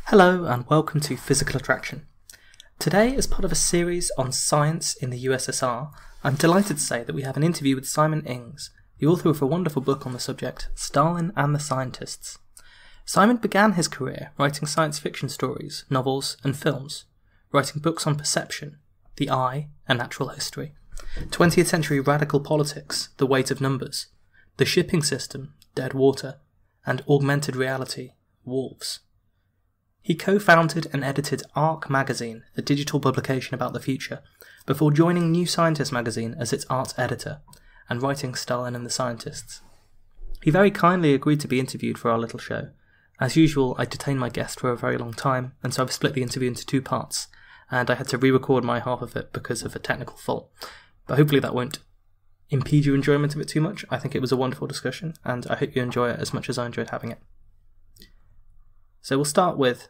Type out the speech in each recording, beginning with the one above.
Hello and welcome to Physical Attraction. Today, as part of a series on science in the USSR, I'm delighted to say that we have an interview with Simon Ings, the author of a wonderful book on the subject, Stalin and the Scientists. Simon began his career writing science fiction stories, novels and films, writing books on perception, the eye and natural history, 20th century radical politics, the weight of numbers, the shipping system, dead water, and augmented reality, wolves. He co-founded and edited Arc magazine, a digital publication about the future, before joining New Scientist magazine as its art editor, and writing Stalin and the Scientists. He very kindly agreed to be interviewed for our little show. As usual, I detained my guest for a very long time, and so I've split the interview into two parts, and I had to re-record my half of it because of a technical fault. But hopefully that won't impede your enjoyment of it too much. I think it was a wonderful discussion, and I hope you enjoy it as much as I enjoyed having it. So we'll start with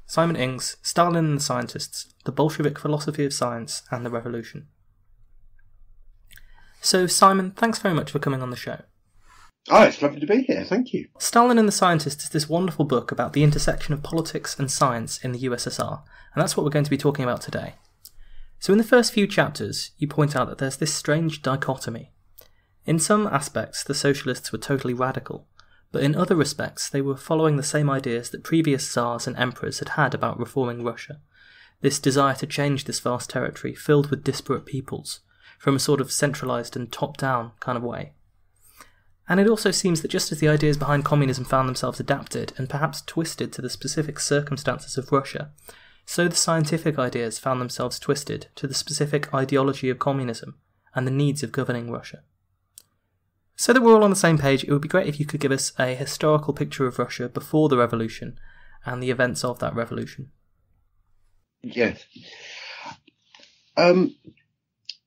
Simon Ings, Stalin and the Scientists, the Bolshevik Philosophy of Science and the Revolution. So Simon, thanks very much for coming on the show. Oh, it's lovely to be here, thank you. Stalin and the Scientists is this wonderful book about the intersection of politics and science in the USSR, and that's what we're going to be talking about today. So in the first few chapters, you point out that there's this strange dichotomy. In some aspects, the socialists were totally radical, but in other respects they were following the same ideas that previous Tsars and emperors had had about reforming Russia. This desire to change this vast territory filled with disparate peoples, from a sort of centralised and top-down kind of way. And it also seems that just as the ideas behind communism found themselves adapted and perhaps twisted to the specific circumstances of Russia, so the scientific ideas found themselves twisted to the specific ideology of communism and the needs of governing Russia. So that we're all on the same page, it would be great if you could give us a historical picture of Russia before the revolution and the events of that revolution. Yes.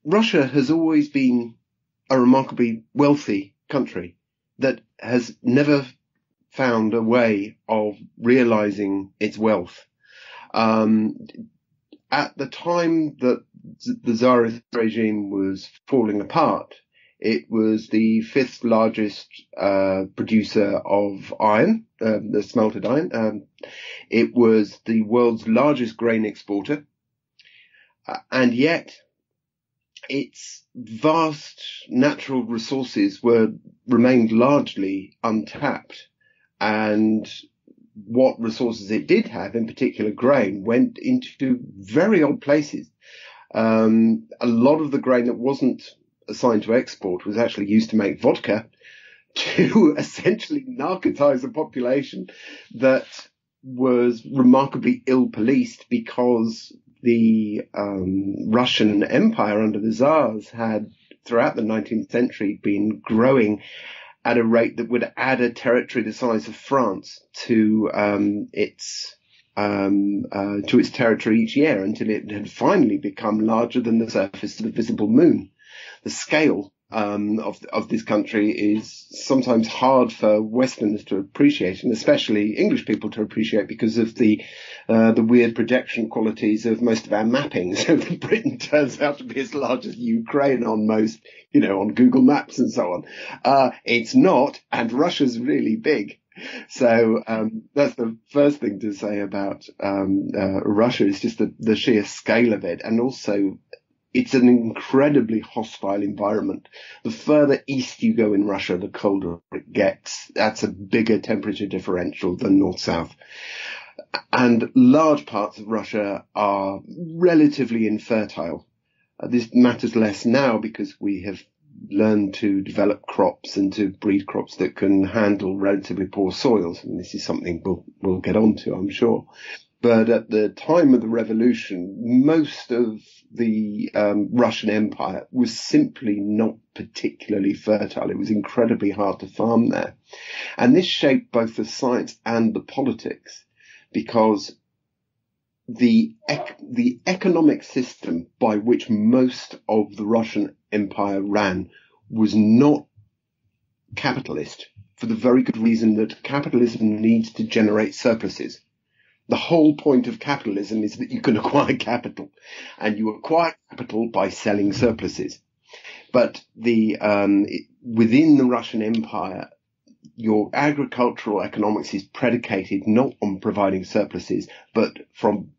Russia has always been a remarkably wealthy country that has never found a way of realizing its wealth. At the time that the Tsarist regime was falling apart, it was the fifth largest producer of iron, the smelted iron. It was the world's largest grain exporter. And yet its vast natural resources remained largely untapped. And what resources it did have, in particular grain, went into very odd places. A lot of the grain that wasn't assigned to export was actually used to make vodka, to essentially narcotize a population that was remarkably ill-policed because the Russian Empire under the Tsars had, throughout the 19th century, been growing at a rate that would add a territory the size of France to its territory each year, until it had finally become larger than the surface of the visible moon. The scale of this country is sometimes hard for Westerners to appreciate, and especially English people to appreciate, because of the weird projection qualities of most of our mapping. So Britain turns out to be as large as Ukraine on most, on Google Maps and so on. It's not, and Russia's really big. So that's the first thing to say about Russia, is just the sheer scale of it, and also it's an incredibly hostile environment. The further east you go in Russia, the colder it gets. That's a bigger temperature differential than north-south. And large parts of Russia are relatively infertile. This matters less now because we have learned to develop crops and to breed crops that can handle relatively poor soils. And this is something we'll get onto, I'm sure. But at the time of the revolution, most of the Russian Empire was simply not particularly fertile. It was incredibly hard to farm there. And this shaped both the science and the politics, because the economic system by which most of the Russian Empire ran was not capitalist, for the very good reason that capitalism needs to generate surpluses. The whole point of capitalism is that you can acquire capital, and you acquire capital by selling surpluses. But within the Russian Empire, your agricultural economics is predicated not on providing surpluses, but from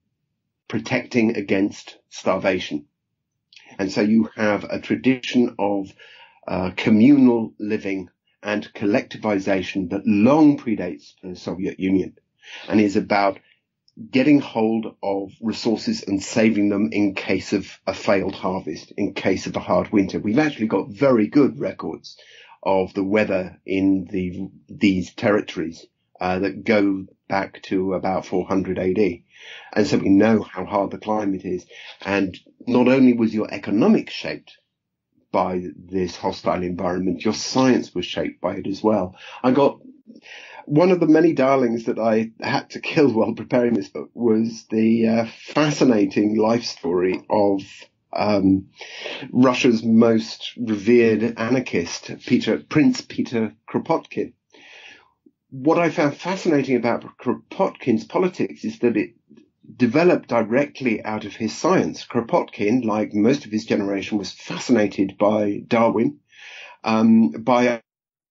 protecting against starvation. And so you have a tradition of communal living and collectivization that long predates the Soviet Union and is about getting hold of resources and saving them in case of a failed harvest, in case of a hard winter. We've actually got very good records of the weather in these territories that go back to about 400 AD. And so we know how hard the climate is. And not only was your economics shaped by this hostile environment, your science was shaped by it as well. I got one of the many darlings that I had to kill while preparing this book was the fascinating life story of Russia's most revered anarchist, Prince Peter Kropotkin. What I found fascinating about Kropotkin's politics is that it developed directly out of his science. Kropotkin, like most of his generation, was fascinated by Darwin, by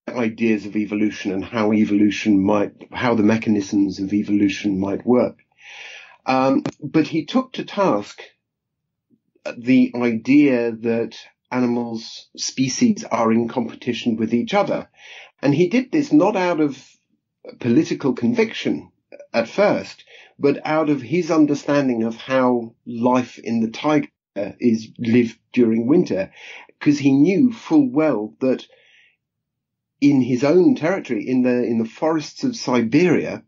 ideas of evolution and how the mechanisms of evolution might work. But he took to task the idea that animals, species are in competition with each other. And he did this not out of political conviction at first, but out of his understanding of how life in the taiga is lived during winter, because he knew full well that in his own territory, in the forests of Siberia,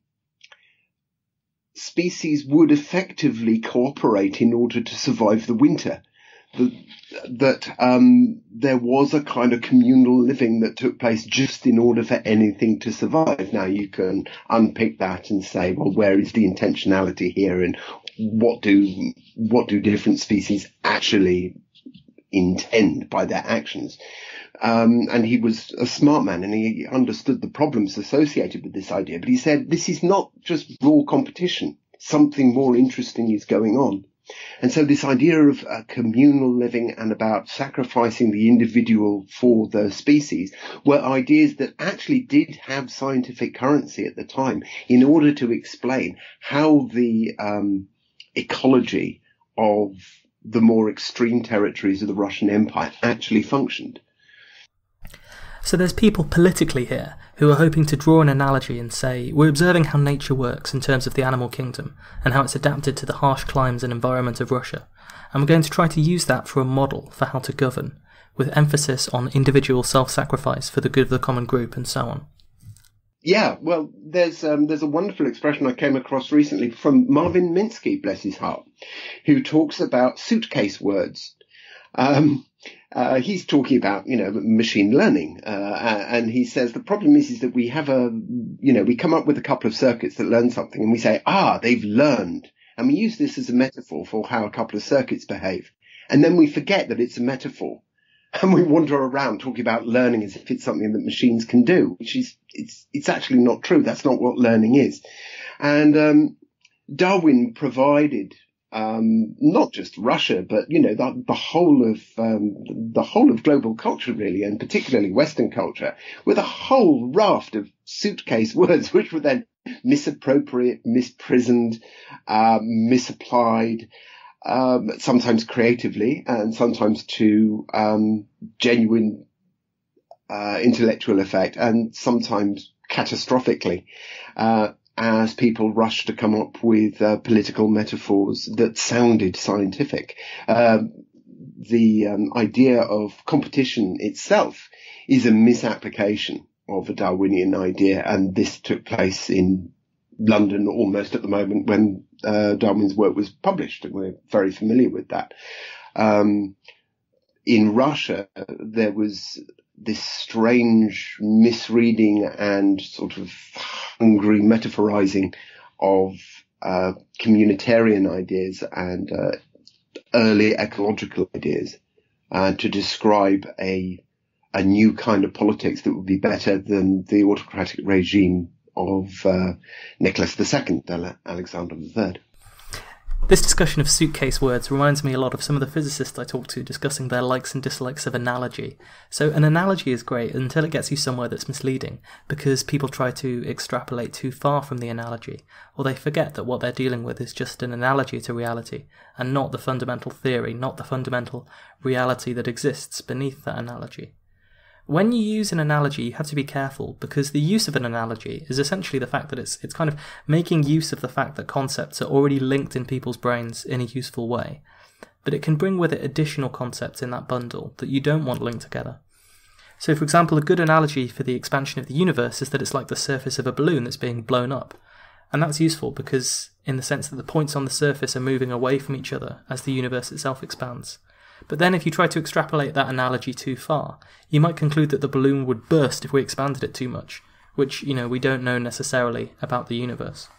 species would effectively cooperate in order to survive the winter. That there was a kind of communal living that took place just in order for anything to survive. Now you can unpick that and say, well, where is the intentionality here, and what do different species actually intend by their actions? And he was a smart man, and he understood the problems associated with this idea. But he said, this is not just raw competition. Something more interesting is going on. And so this idea of communal living and about sacrificing the individual for the species were ideas that actually did have scientific currency at the time in order to explain how the ecology of the more extreme territories of the Russian Empire actually functioned. So there's people politically here who are hoping to draw an analogy and say, we're observing how nature works in terms of the animal kingdom and how it's adapted to the harsh climes and environment of Russia, and we're going to try to use that for a model for how to govern, with emphasis on individual self-sacrifice for the good of the common group and so on. Yeah, well, there's a wonderful expression I came across recently from Marvin Minsky, bless his heart, who talks about suitcase words. He's talking about, machine learning, and he says the problem is that we have we come up with a couple of circuits that learn something, and we say, they've learned, and we use this as a metaphor for how a couple of circuits behave, and then we forget that it's a metaphor, and we wander around talking about learning as if it's something that machines can do, which is it's actually not true. That's not what learning is, and Darwin provided. Not just Russia, but the whole of global culture, really, and particularly Western culture, with a whole raft of suitcase words which were then misappropriate, misprisoned, misapplied, sometimes creatively and sometimes to genuine intellectual effect, and sometimes catastrophically. As people rushed to come up with political metaphors that sounded scientific. The idea of competition itself is a misapplication of a Darwinian idea, and this took place in London almost at the moment when Darwin's work was published, and we're very familiar with that. In Russia, there was this strange misreading and sort of hungry metaphorizing of communitarian ideas and early ecological ideas to describe a new kind of politics that would be better than the autocratic regime of Nicholas II, Alexander III. This discussion of suitcase words reminds me a lot of some of the physicists I talk to discussing their likes and dislikes of analogy. So an analogy is great until it gets you somewhere that's misleading, because people try to extrapolate too far from the analogy, or they forget that what they're dealing with is just an analogy to reality, and not the fundamental theory, not the fundamental reality that exists beneath that analogy. When you use an analogy, you have to be careful, because the use of an analogy is essentially the fact that it's kind of making use of the fact that concepts are already linked in people's brains in a useful way. But it can bring with it additional concepts in that bundle that you don't want linked together. So, for example, a good analogy for the expansion of the universe is that it's like the surface of a balloon that's being blown up. And that's useful because, in the sense that the points on the surface are moving away from each other as the universe itself expands. But then if you try to extrapolate that analogy too far, you might conclude that the balloon would burst if we expanded it too much, which, we don't know necessarily about the universe.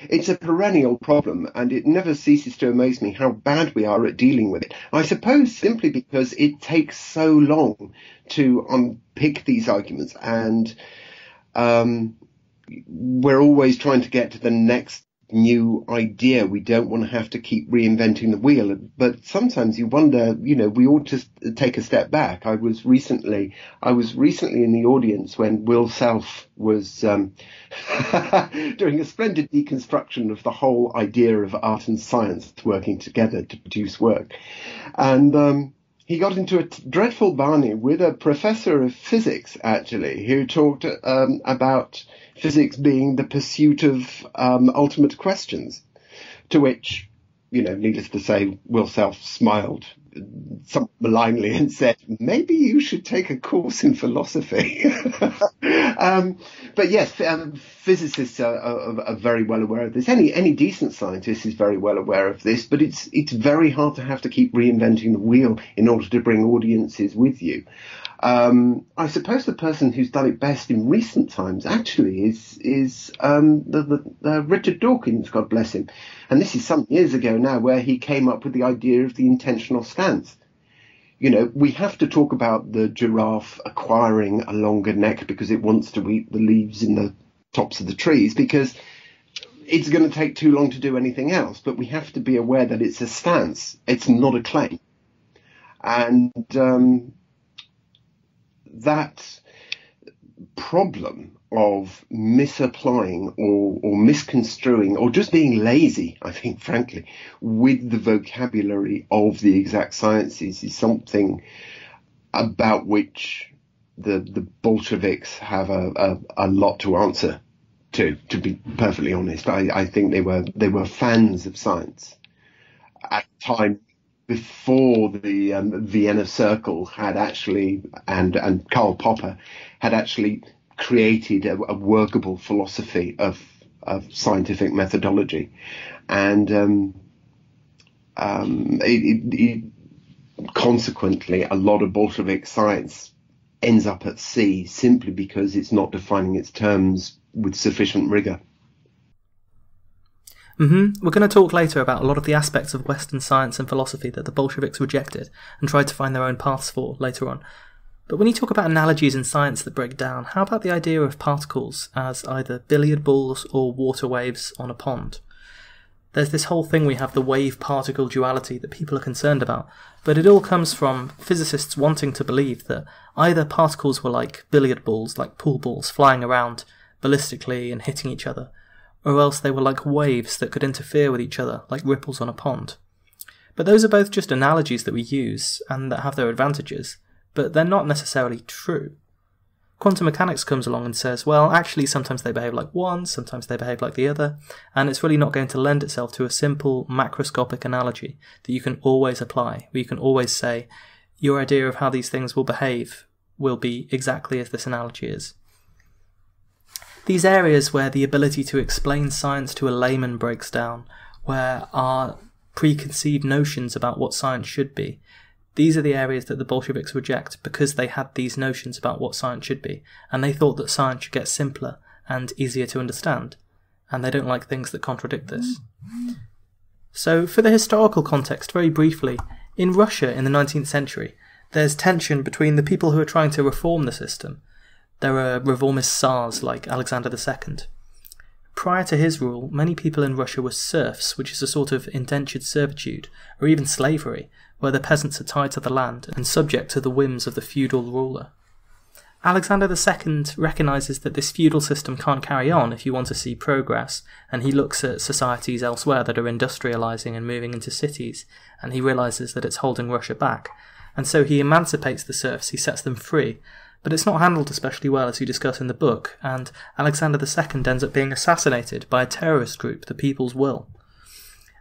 It's a perennial problem, and it never ceases to amaze me how bad we are at dealing with it. I suppose simply because it takes so long to unpick these arguments, and we're always trying to get to the next new idea. We don't want to have to keep reinventing the wheel, but sometimes you wonder, we ought to take a step back. I was recently in the audience when Will Self was doing a splendid deconstruction of the whole idea of art and science working together to produce work, and he got into a dreadful barney with a professor of physics, actually, who talked about physics being the pursuit of ultimate questions, to which, needless to say, Will Self smiled somewhat malignly and said, maybe you should take a course in philosophy. But yes, physicists are very well aware of this. Any decent scientist is very well aware of this, but it's very hard to have to keep reinventing the wheel in order to bring audiences with you. I suppose the person who's done it best in recent times actually is the Richard Dawkins, God bless him. And this is some years ago now, where he came up with the idea of the intentional stance. We have to talk about the giraffe acquiring a longer neck because it wants to eat the leaves in the tops of the trees, because it's going to take too long to do anything else. But we have to be aware that it's a stance. It's not a claim. And that problem of misapplying or misconstruing or just being lazy, I think, frankly, with the vocabulary of the exact sciences is something about which the Bolsheviks have a lot to answer to be perfectly honest. I think they were fans of science at the time, before the Vienna Circle had actually, and Karl Popper had actually created a workable philosophy of scientific methodology. And consequently, a lot of Bolshevik science ends up at sea simply because it's not defining its terms with sufficient rigor. We're going to talk later about a lot of the aspects of Western science and philosophy that the Bolsheviks rejected and tried to find their own paths for later on. But when you talk about analogies in science that break down, how about the idea of particles as either billiard balls or water waves on a pond? There's this whole thing we have, the wave-particle duality, that people are concerned about, but it all comes from physicists wanting to believe that either particles were like billiard balls, like pool balls, flying around ballistically and hitting each other, or else they were like waves that could interfere with each other, like ripples on a pond. But those are both just analogies that we use, and that have their advantages, but they're not necessarily true. Quantum mechanics comes along and says, well, actually sometimes they behave like one, sometimes they behave like the other, and it's really not going to lend itself to a simple macroscopic analogy that you can always apply, where you can always say, your idea of how these things will behave will be exactly as this analogy is. These areas where the ability to explain science to a layman breaks down, where our preconceived notions about what science should be, these are the areas that the Bolsheviks reject because they had these notions about what science should be, and they thought that science should get simpler and easier to understand, and they don't like things that contradict this. So, for the historical context, very briefly, in Russia in the 19th century, there's tension between the people who are trying to reform the system. There are reformist Tsars like Alexander II, Prior to his rule, many people in Russia were serfs, which is a sort of indentured servitude, or even slavery, where the peasants are tied to the land and subject to the whims of the feudal ruler. Alexander II recognises that this feudal system can't carry on if you want to see progress, and he looks at societies elsewhere that are industrialising and moving into cities, and he realises that it's holding Russia back. And so he emancipates the serfs, he sets them free, but it's not handled especially well, as you discuss in the book, and Alexander II ends up being assassinated by a terrorist group, the People's Will.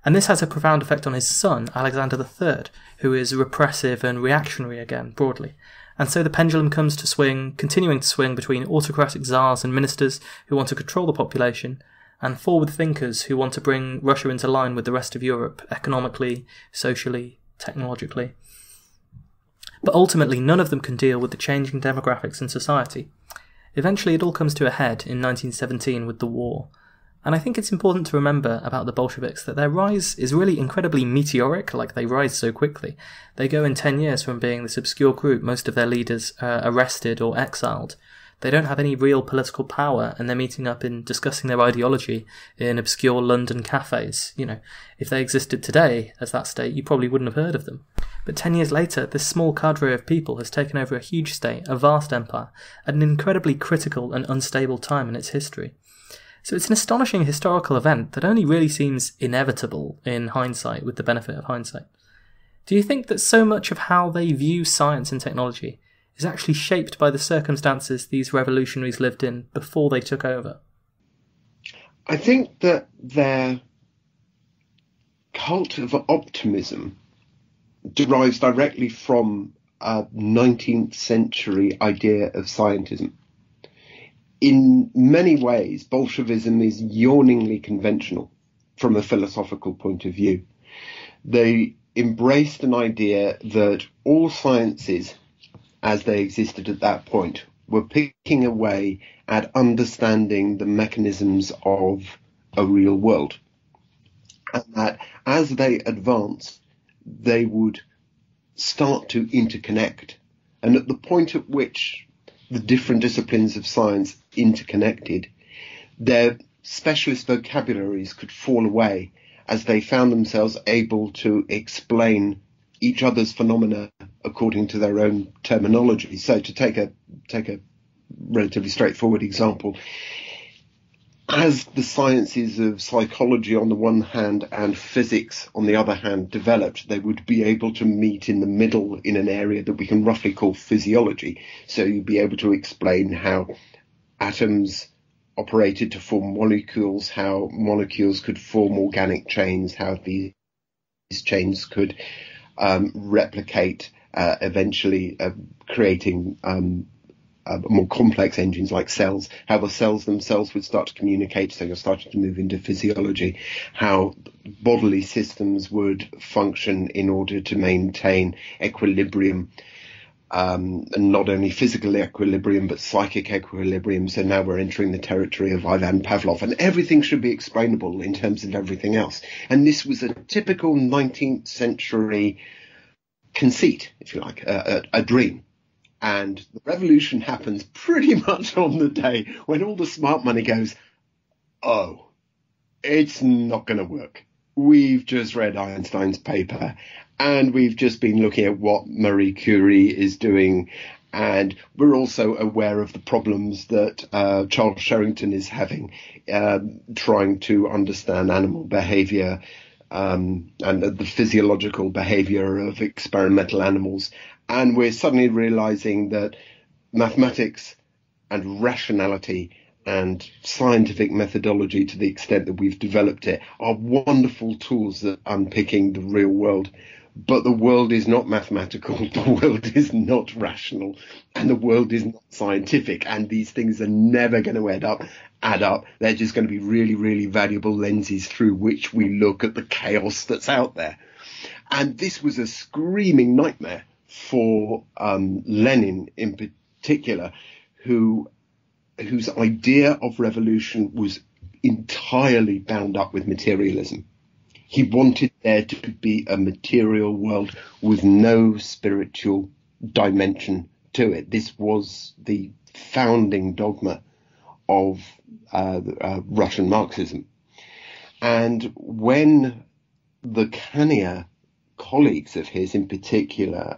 And this has a profound effect on his son, Alexander III, who is repressive and reactionary again, broadly. And so the pendulum comes to swing, continuing to swing between autocratic czars and ministers who want to control the population, and forward thinkers who want to bring Russia into line with the rest of Europe, economically, socially, technologically. But ultimately, none of them can deal with the changing demographics in society. Eventually, it all comes to a head in 1917 with the war. And I think it's important to remember about the Bolsheviks that their rise is really incredibly meteoric, like they rise so quickly. They go in 10 years from being this obscure group, most of their leaders are arrested or exiled. They don't have any real political power, and they're meeting up and discussing their ideology in obscure London cafes. You know, if they existed today as that state, you probably wouldn't have heard of them. But 10 years later, this small cadre of people has taken over a huge state, a vast empire, at an incredibly critical and unstable time in its history. So it's an astonishing historical event that only really seems inevitable in hindsight, with the benefit of hindsight. Do you think that so much of how they view science and technology is actually shaped by the circumstances these revolutionaries lived in before they took over? I think that their cult of optimism derives directly from a 19th century idea of scientism. In many ways, Bolshevism is yawningly conventional from a philosophical point of view. They embraced an idea that all sciences, as they existed at that point, were picking away at understanding the mechanisms of a real world. And that as they advanced, they would start to interconnect. And at the point at which the different disciplines of science interconnected, their specialist vocabularies could fall away as they found themselves able to explain each other's phenomena according to their own terminology. So to take a relatively straightforward example, as the sciences of psychology on the one hand and physics on the other hand developed, they would be able to meet in the middle in an area that we can roughly call physiology. So you'd be able to explain how atoms operated to form molecules, how molecules could form organic chains, how these chains could replicate, eventually creating more complex engines like cells, how the cells themselves would start to communicate, so you're starting to move into physiology, how bodily systems would function in order to maintain equilibrium, and not only physical equilibrium, but psychic equilibrium. So now we're entering the territory of Ivan Pavlov, and everything should be explainable in terms of everything else. And this was a typical 19th century conceit, if you like, a dream. And the revolution happens pretty much on the day when all the smart money goes, oh, it's not going to work. We've just read Einstein's paper, and we've just been looking at what Marie Curie is doing, and we're also aware of the problems that Charles Sherrington is having, trying to understand animal behavior and the physiological behavior of experimental animals. And we're suddenly realizing that mathematics and rationality and scientific methodology, to the extent that we've developed it, are wonderful tools at unpicking the real world. But the world is not mathematical, the world is not rational, and the world is not scientific. And these things are never going to add up. They're just going to be really, really valuable lenses through which we look at the chaos that's out there. And this was a screaming nightmare for Lenin in particular, whose idea of revolution was entirely bound up with materialism. He wanted there to be a material world with no spiritual dimension to it. This was the founding dogma of Russian Marxism. And when the cannier colleagues of his, in particular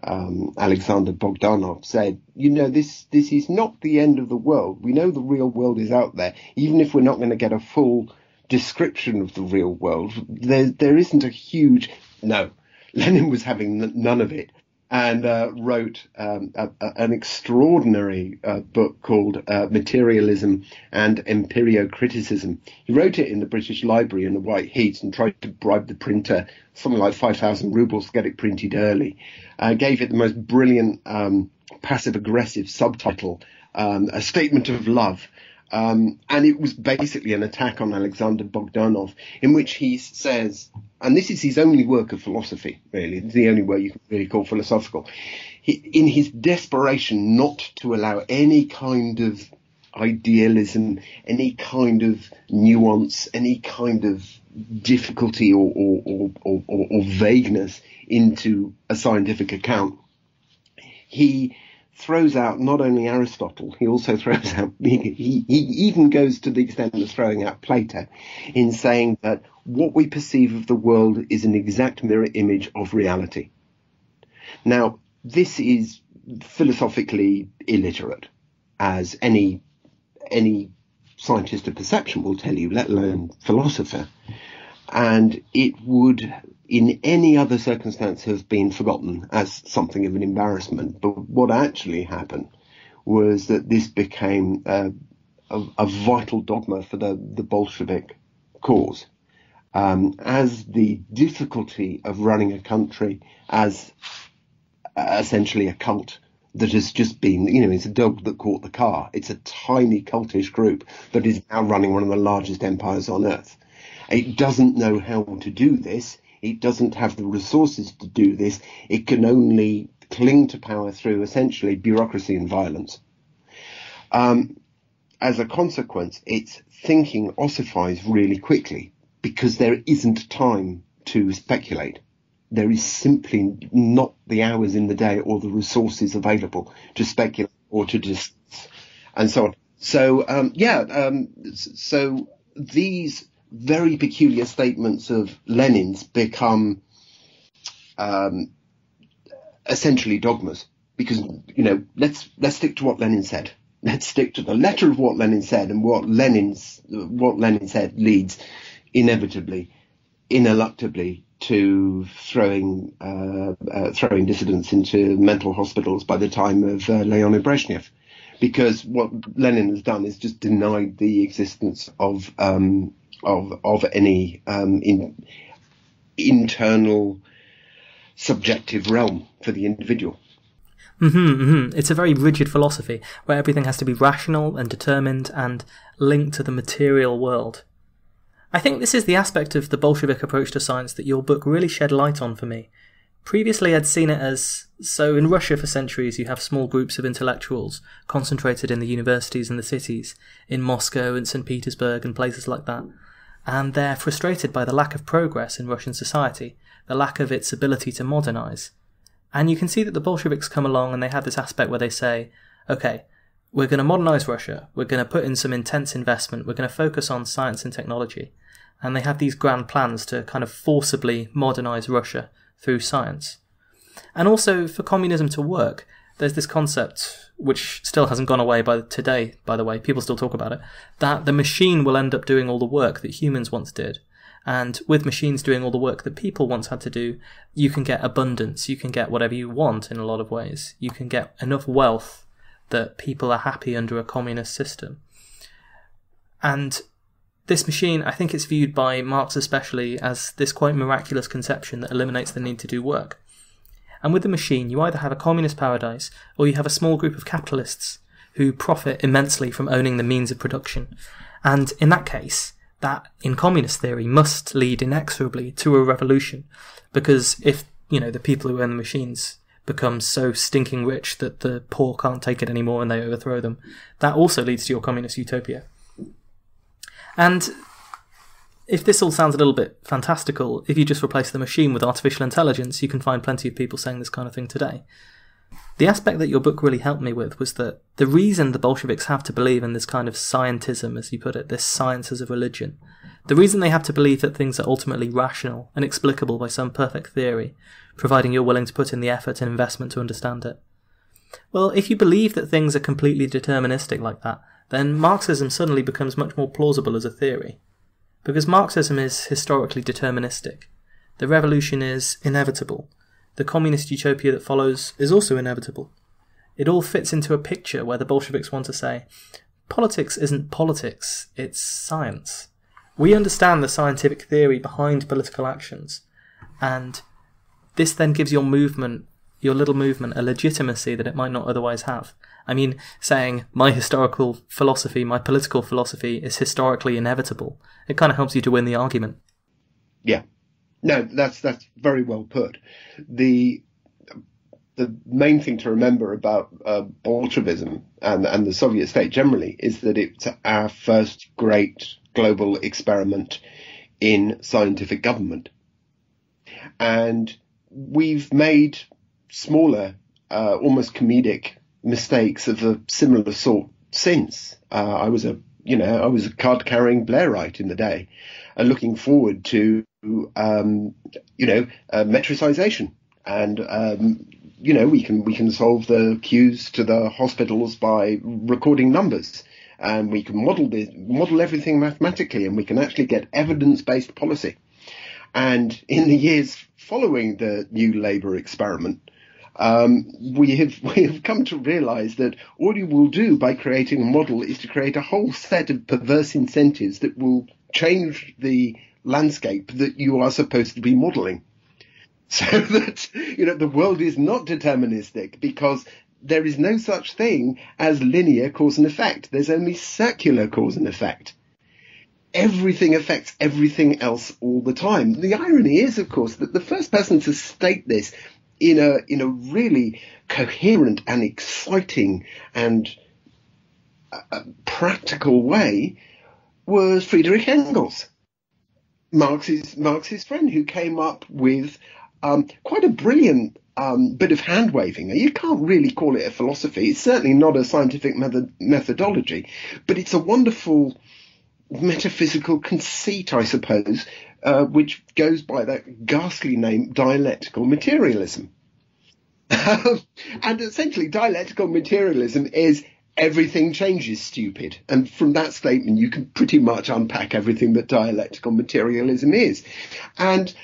Alexander Bogdanov, said, this is not the end of the world. We know the real world is out there. Even if we're not going to get a full description of the real world, there isn't a huge... No, Lenin was having none of it, and wrote an extraordinary book called Materialism and Empirio-Criticism. He wrote it in the British Library in the White Heat and tried to bribe the printer something like 5,000 rubles to get it printed early. Gave it the most brilliant passive-aggressive subtitle, A Statement of Love. And it was basically an attack on Alexander Bogdanov, in which he says, and this is his only work of philosophy, really, it's the only work you can really call philosophical, in his desperation not to allow any kind of idealism, any kind of nuance, any kind of difficulty or vagueness into a scientific account, he throws out not only Aristotle, he also throws out, he even goes to the extent of throwing out Plato, in saying that what we perceive of the world is an exact mirror image of reality. Now, this is philosophically illiterate, as any scientist of perception will tell you, let alone philosopher. And it would, in any other circumstance, have been forgotten as something of an embarrassment. But what actually happened was that this became a vital dogma for the Bolshevik cause. As the difficulty of running a country as essentially a cult that has just been, it's a dog that caught the car. It's a tiny cultish group that is now running one of the largest empires on earth. It doesn't know how to do this. It doesn't have the resources to do this. It can only cling to power through essentially bureaucracy and violence. As a consequence, its thinking ossifies really quickly because there isn't time to speculate. There is simply not the hours in the day or the resources available to speculate or to discuss and so on. So, so these very peculiar statements of Lenin's become essentially dogmas because, let's stick to what Lenin said. Let's stick to the letter of what Lenin said, and what Lenin said leads inevitably, ineluctably to throwing dissidents into mental hospitals by the time of Leonid Brezhnev, because what Lenin has done is just denied the existence of any internal subjective realm for the individual. It's a very rigid philosophy where everything has to be rational and determined and linked to the material world. I think this is the aspect of the Bolshevik approach to science that your book really shed light on for me. Previously I'd seen it as, so in Russia for centuries you have small groups of intellectuals concentrated in the universities and the cities, in Moscow and St. Petersburg and places like that, and they're frustrated by the lack of progress in Russian society, the lack of its ability to modernise. And you can see that the Bolsheviks come along and they have this aspect where they say, okay, we're going to modernise Russia, we're going to put in some intense investment, we're going to focus on science and technology. And they have these grand plans to kind of forcibly modernise Russia through science. And also, for communism to work, there's this concept, which still hasn't gone away today, by the way, people still talk about it, that the machine will end up doing all the work that humans once did. And with machines doing all the work that people once had to do, you can get abundance, you can get whatever you want in a lot of ways. You can get enough wealth that people are happy under a communist system. And this machine, I think it's viewed by Marx especially as this quite miraculous conception that eliminates the need to do work. And with the machine, you either have a communist paradise or you have a small group of capitalists who profit immensely from owning the means of production. And in that case, that, in communist theory, must lead inexorably to a revolution. Because if, the people who own the machines become so stinking rich that the poor can't take it anymore and they overthrow them, that also leads to your communist utopia. And if this all sounds a little bit fantastical, if you just replace the machine with artificial intelligence, you can find plenty of people saying this kind of thing today. The aspect that your book really helped me with was that the reason the Bolsheviks have to believe in this kind of scientism, as you put it, this science as a religion, the reason they have to believe that things are ultimately rational and explicable by some perfect theory, providing you're willing to put in the effort and investment to understand it. Well, if you believe that things are completely deterministic like that, then Marxism suddenly becomes much more plausible as a theory. Because Marxism is historically deterministic. The revolution is inevitable. The communist utopia that follows is also inevitable. It all fits into a picture where the Bolsheviks want to say, politics isn't politics, it's science. We understand the scientific theory behind political actions, and this then gives your movement, your little movement, a legitimacy that it might not otherwise have. I mean, saying, my historical philosophy, my political philosophy is historically inevitable, it kind of helps you to win the argument. Yeah. No, that's very well put. The main thing to remember about Bolshevism and the Soviet state generally is that it's our first great global experiment in scientific government. And we've made smaller, almost comedic mistakes of a similar sort since. I was a card-carrying Blairite in the day, looking forward to metricization, and we can solve the queues to the hospitals by recording numbers, and we can model everything mathematically, and we can actually get evidence-based policy. And in the years following the New Labour experiment, we have come to realize that all you will do by creating a model is to create a whole set of perverse incentives that will change the landscape that you are supposed to be modeling. So that, the world is not deterministic, because there is no such thing as linear cause and effect. There's only circular cause and effect. Everything affects everything else all the time. The irony is, of course, that the first person to state this in a really coherent and exciting and practical way was Friedrich Engels, Marx's friend, who came up with quite a brilliant bit of hand-waving. You can't really call it a philosophy. It's certainly not a scientific methodology, but it's a wonderful metaphysical conceit, I suppose, which goes by that ghastly name, dialectical materialism. And essentially, dialectical materialism is everything changes stupid. And from that statement, you can pretty much unpack everything that dialectical materialism is. And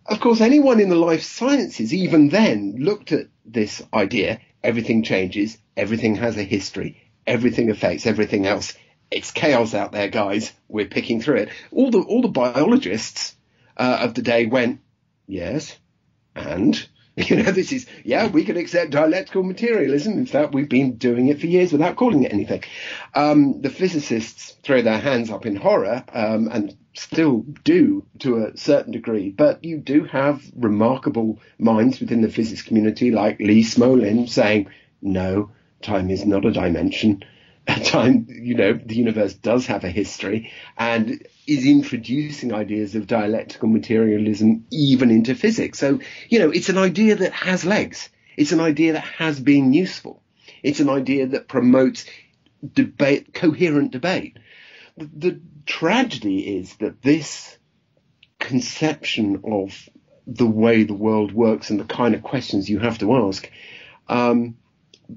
of course, anyone in the life sciences, even then, looked at this idea, everything changes, everything has a history, everything affects everything else. It's chaos out there, guys. We're picking through it. All the biologists of the day went, yes, and we can accept dialectical materialism. In fact, we've been doing it for years without calling it anything. The physicists throw their hands up in horror, and still do to a certain degree. But you do have remarkable minds within the physics community, like Lee Smolin, saying, no, time is not a dimension. Time, the universe does have a history, and is introducing ideas of dialectical materialism even into physics. So, it's an idea that has legs. It's an idea that has been useful. It's an idea that promotes debate, coherent debate. The tragedy is that this conception of the way the world works and the kind of questions you have to ask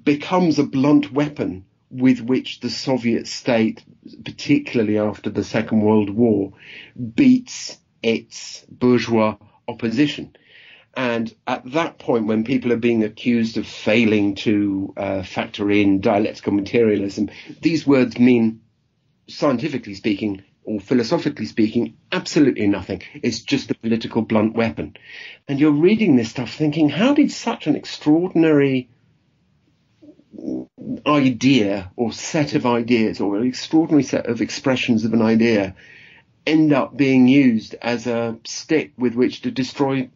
becomes a blunt weapon with which the Soviet state, particularly after the Second World War, beats its bourgeois opposition. And at that point, when people are being accused of failing to factor in dialectical materialism, these words mean, scientifically speaking or philosophically speaking, absolutely nothing. It's just a political blunt weapon. And you're reading this stuff thinking, how did such an extraordinary idea or set of ideas or an extraordinary set of expressions of an idea end up being used as a stick with which to destroy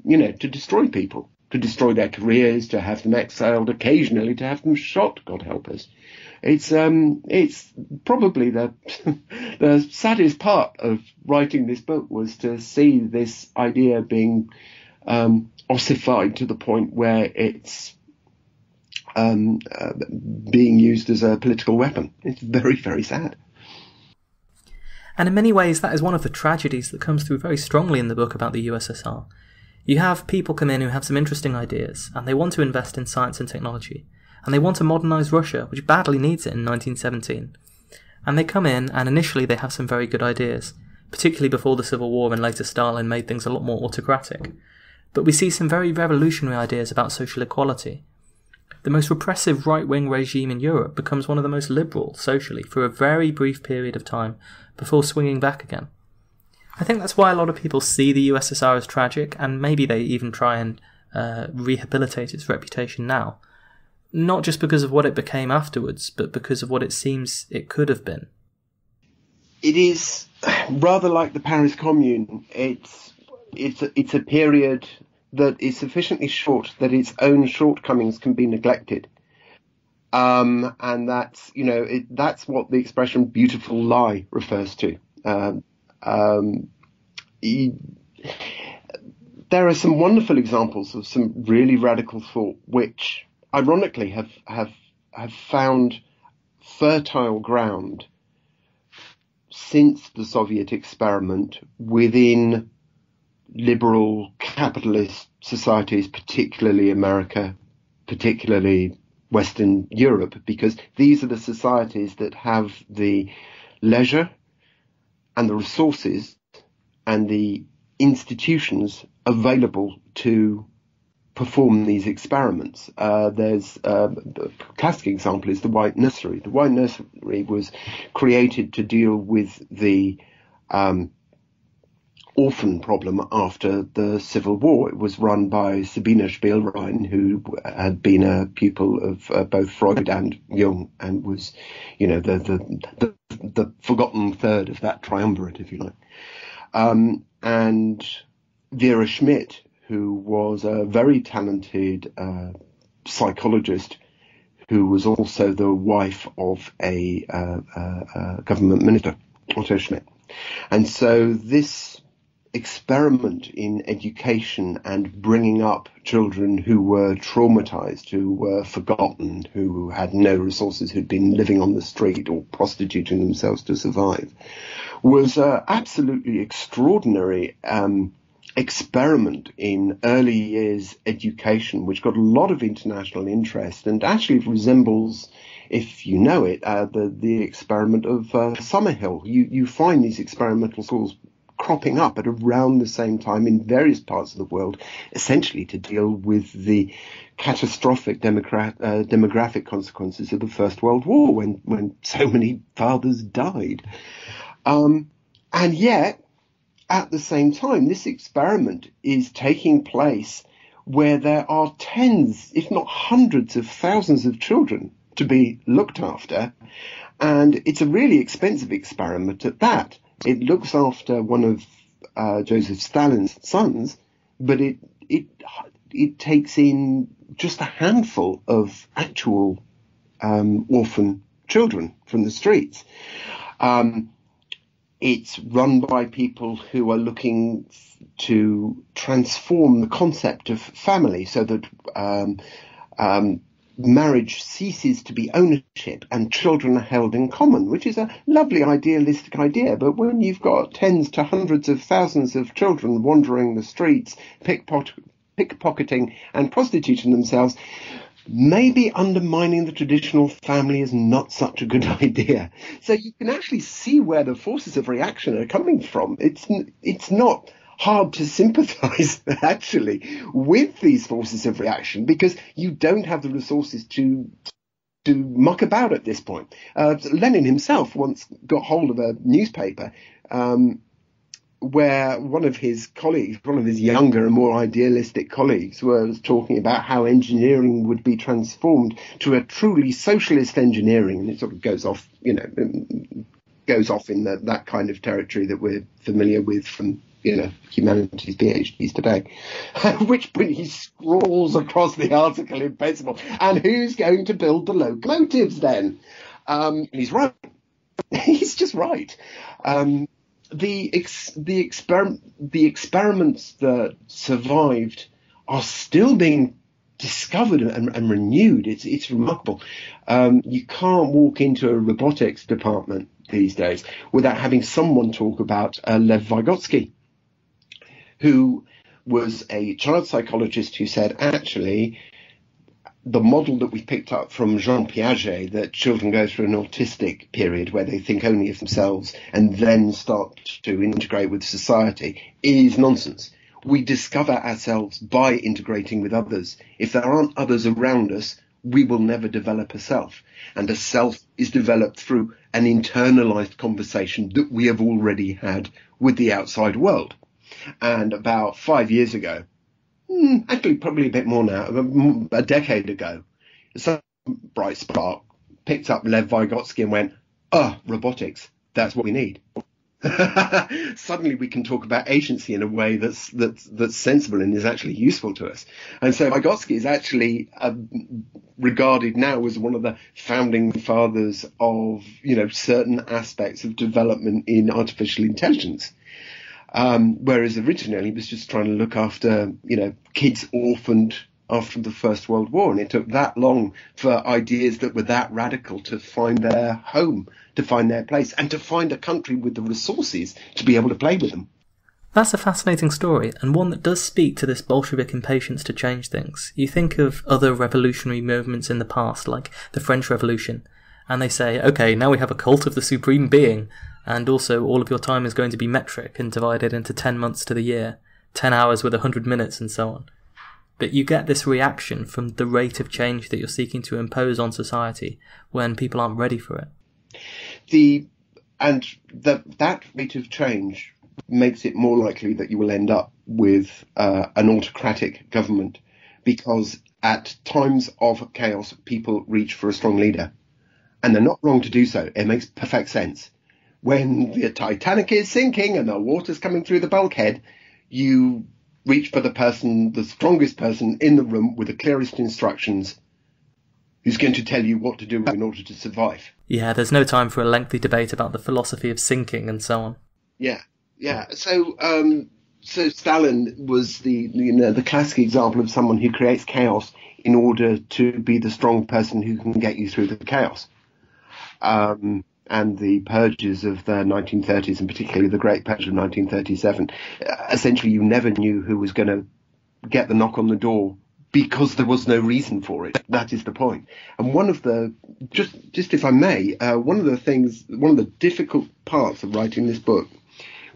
people, to destroy their careers, to have them exiled, occasionally to have them shot, God help us. It's probably the saddest part of writing this book was to see this idea being ossified to the point where it's being used as a political weapon. It's very, very sad. And in many ways, that is one of the tragedies that comes through very strongly in the book about the USSR. You have people come in who have some interesting ideas, and they want to invest in science and technology, and they want to modernise Russia, which badly needs it in 1917. And they come in, and initially they have some very good ideas, particularly before the Civil War and later Stalin made things a lot more autocratic. But we see some very revolutionary ideas about social equality. The most repressive right-wing regime in Europe becomes one of the most liberal socially for a very brief period of time before swinging back again. I think that's why a lot of people see the USSR as tragic, and maybe they even try and rehabilitate its reputation now. Not just because of what it became afterwards, but because of what it seems it could have been. It is rather like the Paris Commune. It's a period that is sufficiently short that its own shortcomings can be neglected. And that's, that's what the expression beautiful lie refers to. There are some wonderful examples of some really radical thought, which ironically have found fertile ground since the Soviet experiment within liberal capitalist societies, particularly America, particularly Western Europe, because these are the societies that have the leisure and the resources and the institutions available to perform these experiments. There's the classic example is the White Nursery. The White Nursery was created to deal with the orphan problem after the Civil War. It was run by Sabine Spielrein, who had been a pupil of both Freud and Jung, and was, the forgotten third of that triumvirate, if you like. And Vera Schmidt, who was a very talented psychologist, who was also the wife of a government minister, Otto Schmidt. And so this experiment in education and bringing up children who were traumatized, who were forgotten, who had no resources, who'd been living on the street or prostituting themselves to survive, was absolutely extraordinary experiment in early years education, which got a lot of international interest and actually resembles, if you know it, the experiment of Summerhill. You find these experimental schools cropping up at around the same time in various parts of the world, essentially to deal with the catastrophic demographic consequences of the First World War, when so many fathers died. And yet, at the same time, this experiment is taking place where there are tens, if not hundreds of thousands of children to be looked after. And it's a really expensive experiment at that. It looks after one of Joseph Stalin's sons, but it takes in just a handful of actual orphan children from the streets. It's run by people who are looking to transform the concept of family so that marriage ceases to be ownership and children are held in common, which is a lovely idealistic idea. But when you've got tens to hundreds of thousands of children wandering the streets, pickpocketing and prostituting themselves, maybe undermining the traditional family is not such a good idea. So you can actually see where the forces of reaction are coming from. It's not hard to sympathize, actually, with these forces of reaction, because you don't have the resources to muck about at this point. Lenin himself once got hold of a newspaper where one of his colleagues, one of his younger and more idealistic colleagues, was talking about how engineering would be transformed to a truly socialist engineering, and it sort of goes off in that kind of territory that we're familiar with from humanities PhDs today. At which point he scrawls across the article in pencil, and who's going to build the locomotives then? He's right. He's just right. The experiments that survived are still being discovered and renewed. It's remarkable. You can't walk into a robotics department these days without having someone talk about Lev Vygotsky, who was a child psychologist who said, actually, the model that we picked up from Jean Piaget, that children go through an autistic period where they think only of themselves and then start to integrate with society, is nonsense. We discover ourselves by integrating with others. If there aren't others around us, we will never develop a self. And a self is developed through an internalized conversation that we have already had with the outside world. And about 5 years ago, actually probably a bit more now, a decade ago, some bright spark picked up Lev Vygotsky and went, robotics, that's what we need. Suddenly we can talk about agency in a way that's sensible and is actually useful to us. And so Vygotsky is actually regarded now as one of the founding fathers of, certain aspects of development in artificial intelligence. Whereas originally he was just trying to look after, kids orphaned after the First World War. And it took that long for ideas that were that radical to find their home, to find their place, and to find a country with the resources to be able to play with them. That's a fascinating story, and one that does speak to this Bolshevik impatience to change things. You think of other revolutionary movements in the past, like the French Revolution, and they say, okay, now we have a cult of the supreme being, and also all of your time is going to be metric and divided into 10 months to the year, 10 hours with 100 minutes and so on. But you get this reaction from the rate of change that you're seeking to impose on society when people aren't ready for it. That rate of change makes it more likely that you will end up with an autocratic government, because at times of chaos, people reach for a strong leader. And they're not wrong to do so. It makes perfect sense. When the Titanic is sinking and the water's coming through the bulkhead, you reach for the strongest person in the room with the clearest instructions, who's going to tell you what to do in order to survive. Yeah, there's no time for a lengthy debate about the philosophy of sinking and so on. Yeah. So Stalin was the classic example of someone who creates chaos in order to be the strong person who can get you through the chaos. And the purges of the 1930s, and particularly the Great Purge of 1937, essentially you never knew who was going to get the knock on the door because there was no reason for it. That is the point. And one of the, just if I may, one of the difficult parts of writing this book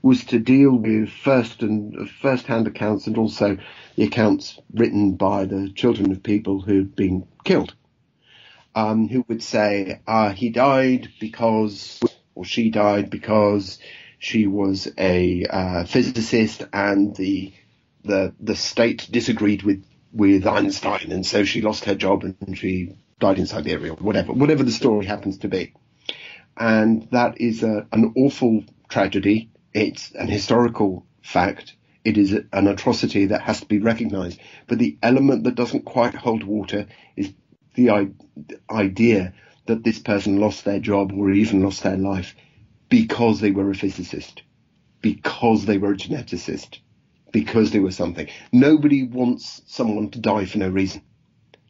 was to deal with first-hand accounts and also the accounts written by the children of people who'd been killed. Who would say he died because, or she died because she was a physicist and the state disagreed with Einstein, and so she lost her job and she died in Siberia, or whatever the story happens to be. And that is an awful tragedy. It's an historical fact. It is an atrocity that has to be recognized. But the element that doesn't quite hold water is the idea that this person lost their job or even lost their life because they were a physicist, because they were a geneticist, because they were something. Nobody wants someone to die for no reason.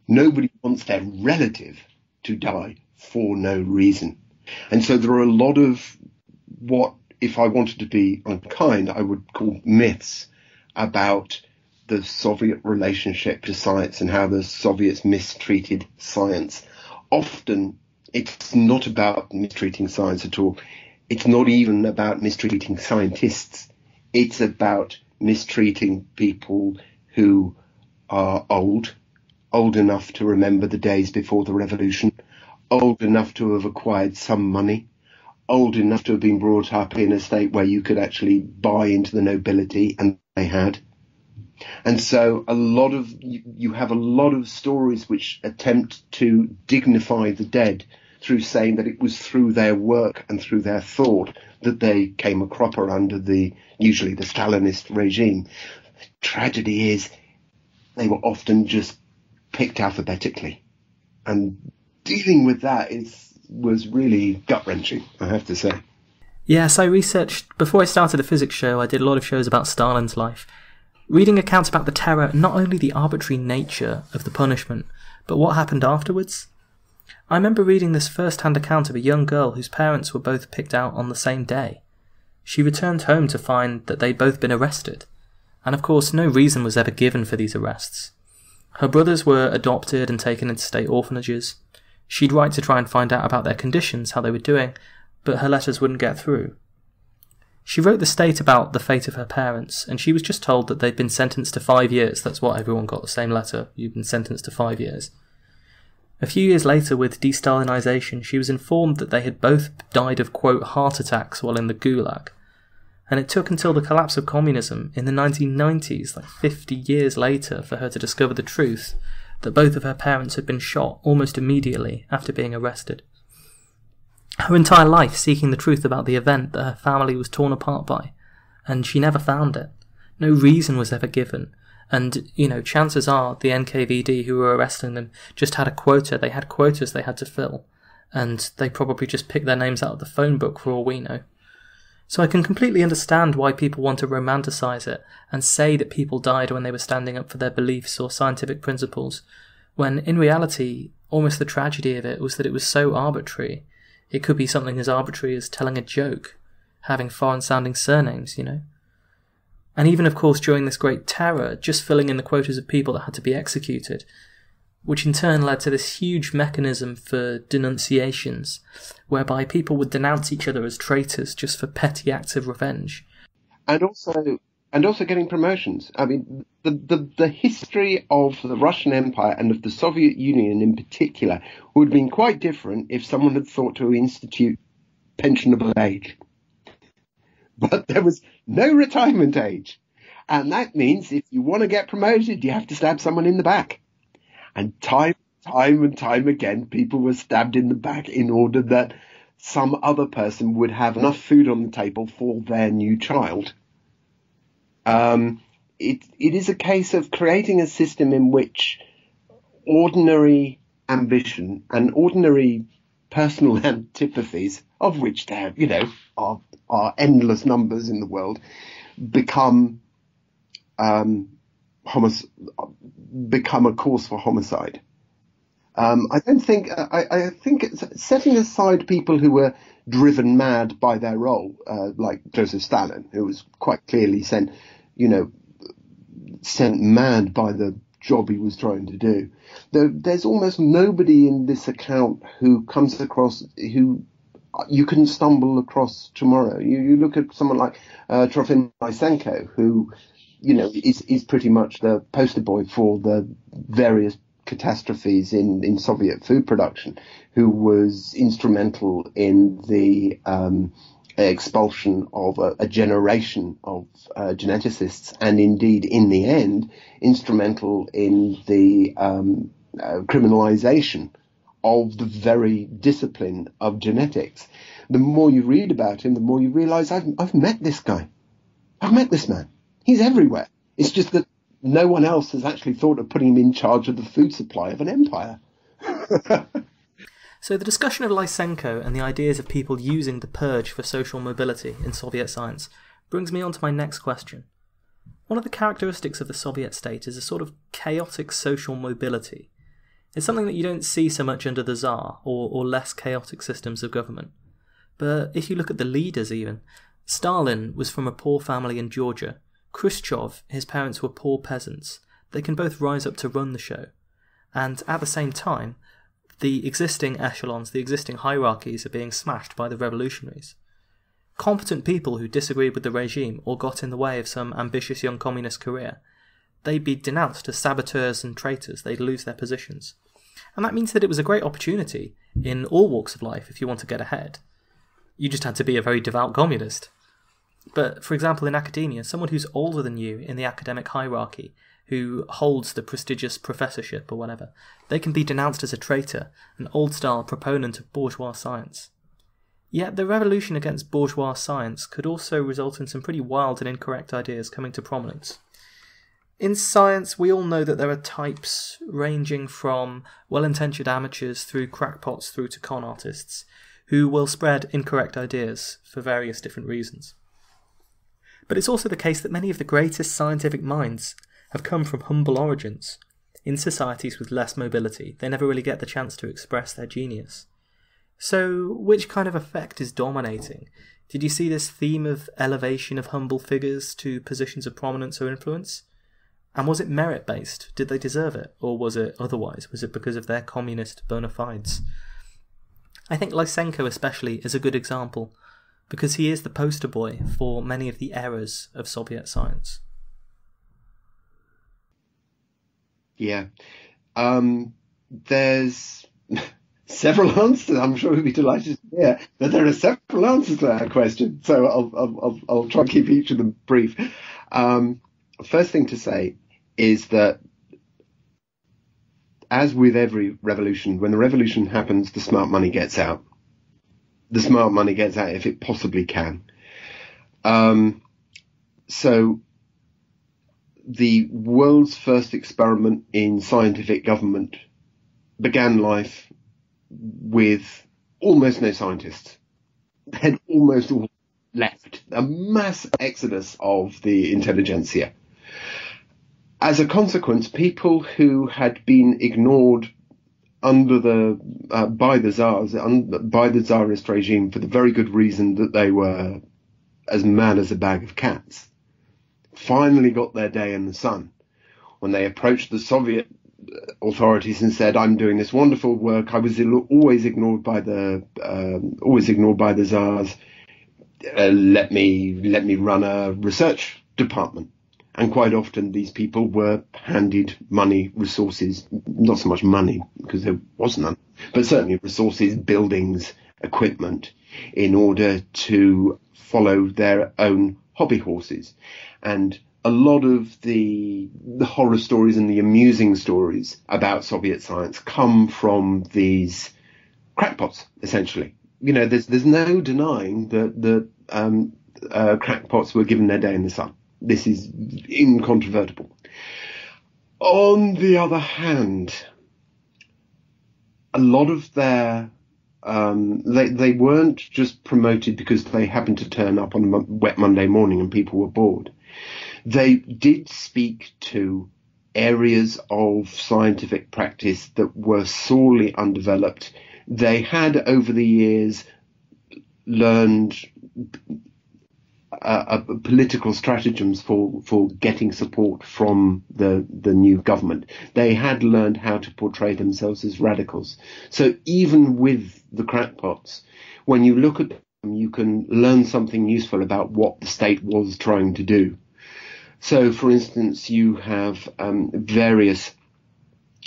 Nobody wants their relative to die for no reason. And so there are a lot of what, if I wanted to be unkind, I would call myths about the Soviet relationship to science and how the Soviets mistreated science. Often it's not about mistreating science at all. It's not even about mistreating scientists. It's about mistreating people who are old enough to remember the days before the revolution, old enough to have acquired some money, old enough to have been brought up in a state where you could actually buy into the nobility, and they had. And so you have a lot of stories which attempt to dignify the dead through saying that it was through their work and through their thought that they came a cropper under usually the Stalinist regime. Tragedy is they were often just picked alphabetically. And dealing with that was really gut-wrenching, I have to say. Yes, I researched, before I started the physics show, I did a lot of shows about Stalin's life. reading accounts about the terror, not only the arbitrary nature of the punishment, but what happened afterwards. I remember reading this first-hand account of a young girl whose parents were both picked out on the same day. She returned home to find that they'd both been arrested, and of course no reason was ever given for these arrests. Her brothers were adopted and taken into state orphanages. She'd write to try and find out about their conditions, how they were doing, but her letters wouldn't get through. She wrote the state about the fate of her parents, and she was just told that they'd been sentenced to 5 years. That's what everyone got, the same letter. You've been sentenced to 5 years. A few years later, with de-Stalinisation, she was informed that they had both died of, quote, heart attacks while in the Gulag. And it took until the collapse of communism in the 1990s, like 50 years later, for her to discover the truth that both of her parents had been shot almost immediately after being arrested. Her entire life seeking the truth about the event that her family was torn apart by, and she never found it. No reason was ever given. And, chances are the NKVD who were arresting them just had a quota. They had quotas they had to fill. And they probably just picked their names out of the phone book for all we know. So I can completely understand why people want to romanticise it and say that people died when they were standing up for their beliefs or scientific principles, when in reality, almost the tragedy of it was that it was so arbitrary. It could be something as arbitrary as telling a joke, having foreign-sounding surnames, And even, of course, during this Great Terror, just filling in the quotas of people that had to be executed, which in turn led to this huge mechanism for denunciations, whereby people would denounce each other as traitors just for petty acts of revenge. And also getting promotions. I mean, the history of the Russian Empire and of the Soviet Union in particular would have been quite different if someone had thought to institute pensionable age. But there was no retirement age. And that means if you want to get promoted, you have to stab someone in the back. And time and time again, people were stabbed in the back in order that some other person would have enough food on the table for their new child. It is a case of creating a system in which ordinary ambition and ordinary personal antipathies, of which there, are endless numbers in the world, become a cause for homicide. I think setting aside people who were driven mad by their role, like Joseph Stalin, who was quite clearly sent mad by the job he was trying to do. There's almost nobody in this account who comes across, who you can stumble across tomorrow. You look at someone like Trofim Lysenko, who, is pretty much the poster boy for the various catastrophes in Soviet food production, who was instrumental in the expulsion of a generation of geneticists, and indeed, in the end, instrumental in the criminalization of the very discipline of genetics. The more you read about him, the more you realize, I've met this guy. I've met this man. He's everywhere. It's just that no one else has actually thought of putting him in charge of the food supply of an empire. So the discussion of Lysenko and the ideas of people using the purge for social mobility in Soviet science brings me on to my next question. One of the characteristics of the Soviet state is a sort of chaotic social mobility. It's something that you don't see so much under the Tsar or less chaotic systems of government. But if you look at the leaders even, Stalin was from a poor family in Georgia. Khrushchev, his parents were poor peasants. They can both rise up to run the show. And at the same time, the existing echelons, the existing hierarchies are being smashed by the revolutionaries. Competent people who disagreed with the regime or got in the way of some ambitious young communist career, they'd be denounced as saboteurs and traitors. They'd lose their positions. And that means that it was a great opportunity in all walks of life if you want to get ahead. You just had to be a very devout communist. But, for example, in academia, someone who's older than you in the academic hierarchy, who holds the prestigious professorship or whatever, they can be denounced as a traitor, an old-style proponent of bourgeois science. Yet the revolution against bourgeois science could also result in some pretty wild and incorrect ideas coming to prominence. In science, we all know that there are types ranging from well-intentioned amateurs through crackpots through to con artists, who will spread incorrect ideas for various different reasons. But it's also the case that many of the greatest scientific minds have come from humble origins. In societies with less mobility, they never really get the chance to express their genius. So, which kind of effect is dominating? Did you see this theme of elevation of humble figures to positions of prominence or influence? And was it merit-based? Did they deserve it? Or was it otherwise? Was it because of their communist bona fides? I think Lysenko especially is a good example, because he is the poster boy for many of the errors of Soviet science. Yeah. There's several answers. I'm sure we'd be delighted to hear that there are several answers to that question. So I'll try and keep each of them brief. First thing to say is that, as with every revolution, when the revolution happens, the smart money gets out. The smart money gets out if it possibly can. So the world's first experiment in scientific government began life with almost no scientists. They'd almost all left. A mass exodus of the intelligentsia. As a consequence, people who had been ignored under by the Tsars, by the Tsarist regime, for the very good reason that they were as mad as a bag of cats, finally got their day in the sun when they approached the Soviet authorities and said, "I'm doing this wonderful work. I was always ignored by the Tsars. Let me run a research department." And quite often these people were handed money, resources, not so much money because there was none, but certainly resources, buildings, equipment, in order to follow their own hobby horses. And a lot of the horror stories and the amusing stories about Soviet science come from these crackpots, essentially. You know, there's no denying that crackpots were given their day in the sun. This is incontrovertible. On the other hand, a lot of their they weren't just promoted because they happened to turn up on a wet Monday morning and people were bored. They did speak to areas of scientific practice that were sorely undeveloped. They had over the years learned political stratagems for getting support from the new government. They had learned how to portray themselves as radicals. So even with the crackpots, when you look at them, you can learn something useful about what the state was trying to do. So, for instance, you have various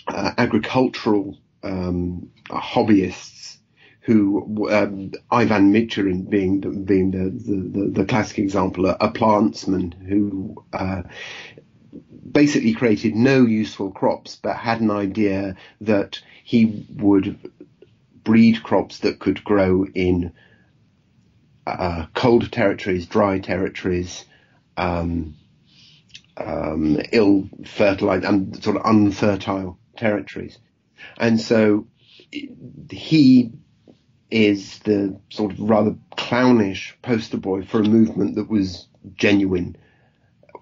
agricultural hobbyists who, Ivan Mitchurin being the classic example, a plantsman who basically created no useful crops, but had an idea that he would breed crops that could grow in cold territories, dry territories, ill-fertilized and sort of unfertile territories. And so he is the sort of rather clownish poster boy for a movement that was genuine,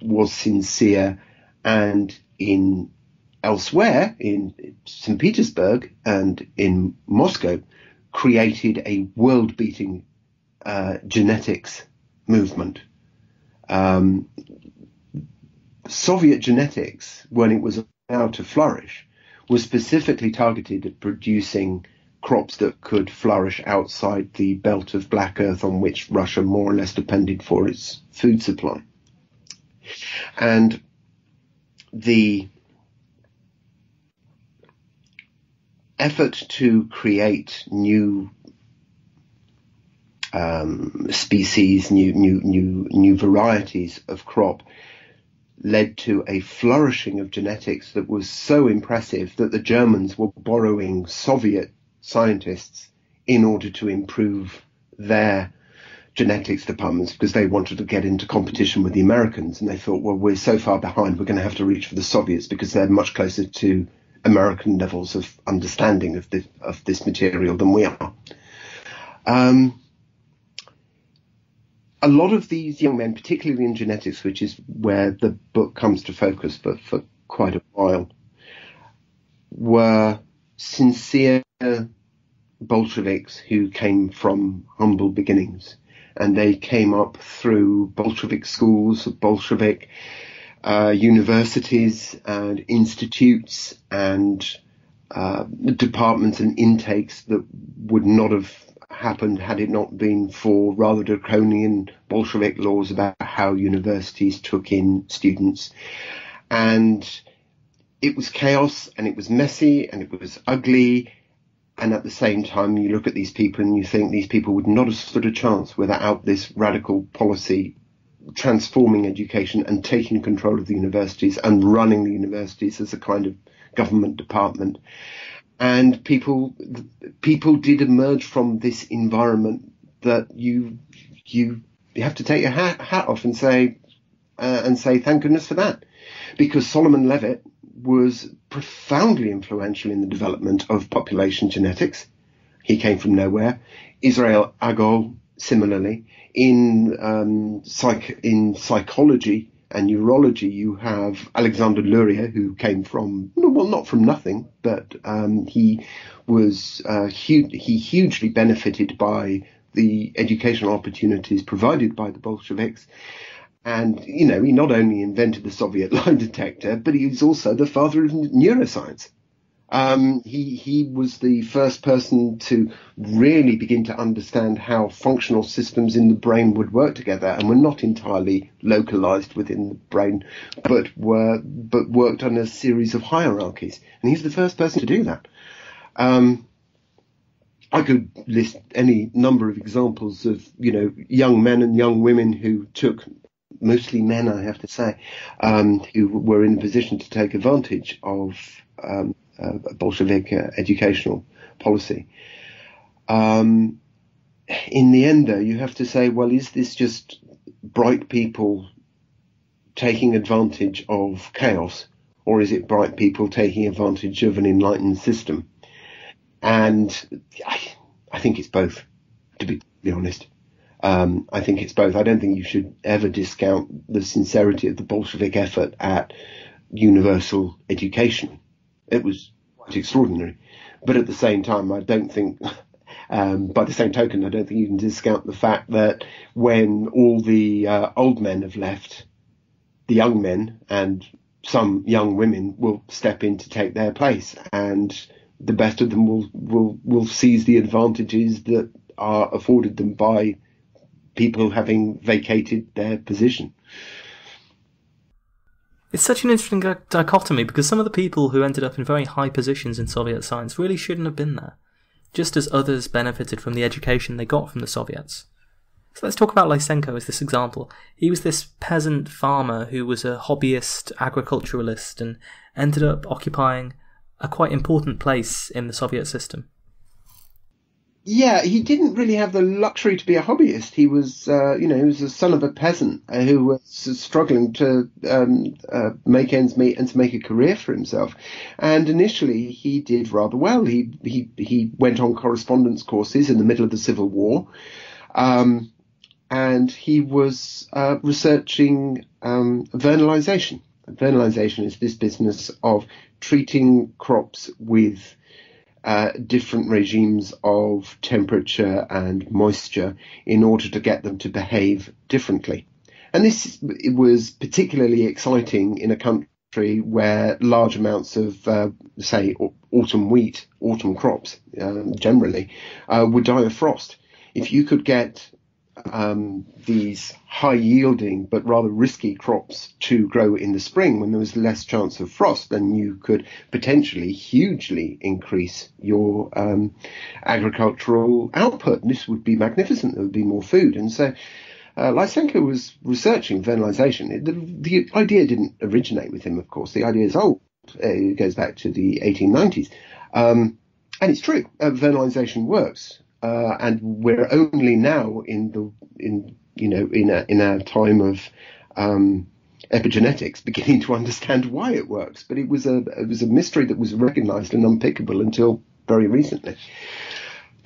was sincere, and elsewhere in St. Petersburg and in Moscow created a world-beating genetics movement. Soviet genetics, when it was allowed to flourish, was specifically targeted at producing crops that could flourish outside the belt of black earth on which Russia more or less depended for its food supply. And the effort to create new species, new varieties of crop led to a flourishing of genetics that was so impressive that the Germans were borrowing Soviet scientists in order to improve their genetics departments because they wanted to get into competition with the Americans. And they thought, well, we're so far behind, we're going to have to reach for the Soviets because they're much closer to American levels of understanding of this material than we are. A a lot of these young men, particularly in genetics, which is where the book comes to focus for quite a while, were sincere Bolsheviks who came from humble beginnings. And they came up through Bolshevik schools, Bolshevik universities and institutes and departments and intakes that would not have happened had it not been for rather draconian Bolshevik laws about how universities took in students. And it was chaos, and it was messy, and it was ugly. And at the same time, you look at these people and you think these people would not have stood a chance without this radical policy transforming education and taking control of the universities and running the universities as a kind of government department. And people did emerge from this environment that you have to take your hat off and say thank goodness for that, because Solomon Levitt was profoundly influential in the development of population genetics. He came from nowhere. Israel Agol, similarly. In psychology and neurology, you have Alexander Luria, who came from, well, not from nothing, but he was he hugely benefited by the educational opportunities provided by the Bolsheviks. And, he not only invented the Soviet lie detector, but he was also the father of neuroscience. He was the first person to really begin to understand how functional systems in the brain would work together, and were not entirely localized within the brain, but worked on a series of hierarchies. And he's the first person to do that. I could list any number of examples of, young men and young women who took, mostly men, I have to say, who were in a position to take advantage of Bolshevik educational policy. In the end, though, you have to say, well, is this just bright people taking advantage of chaos, or is it bright people taking advantage of an enlightened system? And I think it's both, to be honest. I think it's both. I don't think you should ever discount the sincerity of the Bolshevik effort at universal education. It was quite extraordinary. But at the same time, I don't think, by the same token, I don't think you can discount the fact that when all the old men have left, the young men and some young women will step in to take their place, and the best of them will seize the advantages that are afforded them by people having vacated their position. It's such an interesting dichotomy, because some of the people who ended up in very high positions in Soviet science really shouldn't have been there, just as others benefited from the education they got from the Soviets. So let's talk about Lysenko as this example. He was this peasant farmer who was a hobbyist agriculturalist and ended up occupying a quite important place in the Soviet system. Yeah, he didn't really have the luxury to be a hobbyist. He was, he was the son of a peasant who was struggling to make ends meet and to make a career for himself. And initially, he did rather well. He went on correspondence courses in the middle of the Civil War, and he was researching vernalization. Vernalization is this business of treating crops with different regimes of temperature and moisture in order to get them to behave differently. And it was particularly exciting in a country where large amounts of, say, autumn wheat, autumn crops generally, would die of frost. If you could get these high-yielding but rather risky crops to grow in the spring when there was less chance of frost, then you could potentially hugely increase your agricultural output. And this would be magnificent. There would be more food. And so Lysenko was researching vernalization. The idea didn't originate with him, of course. The idea is old. It goes back to the 1890s. And it's true. Vernalization works. And we're only now in a time of epigenetics beginning to understand why it works. But it was a mystery that was recognized and unpickable until very recently.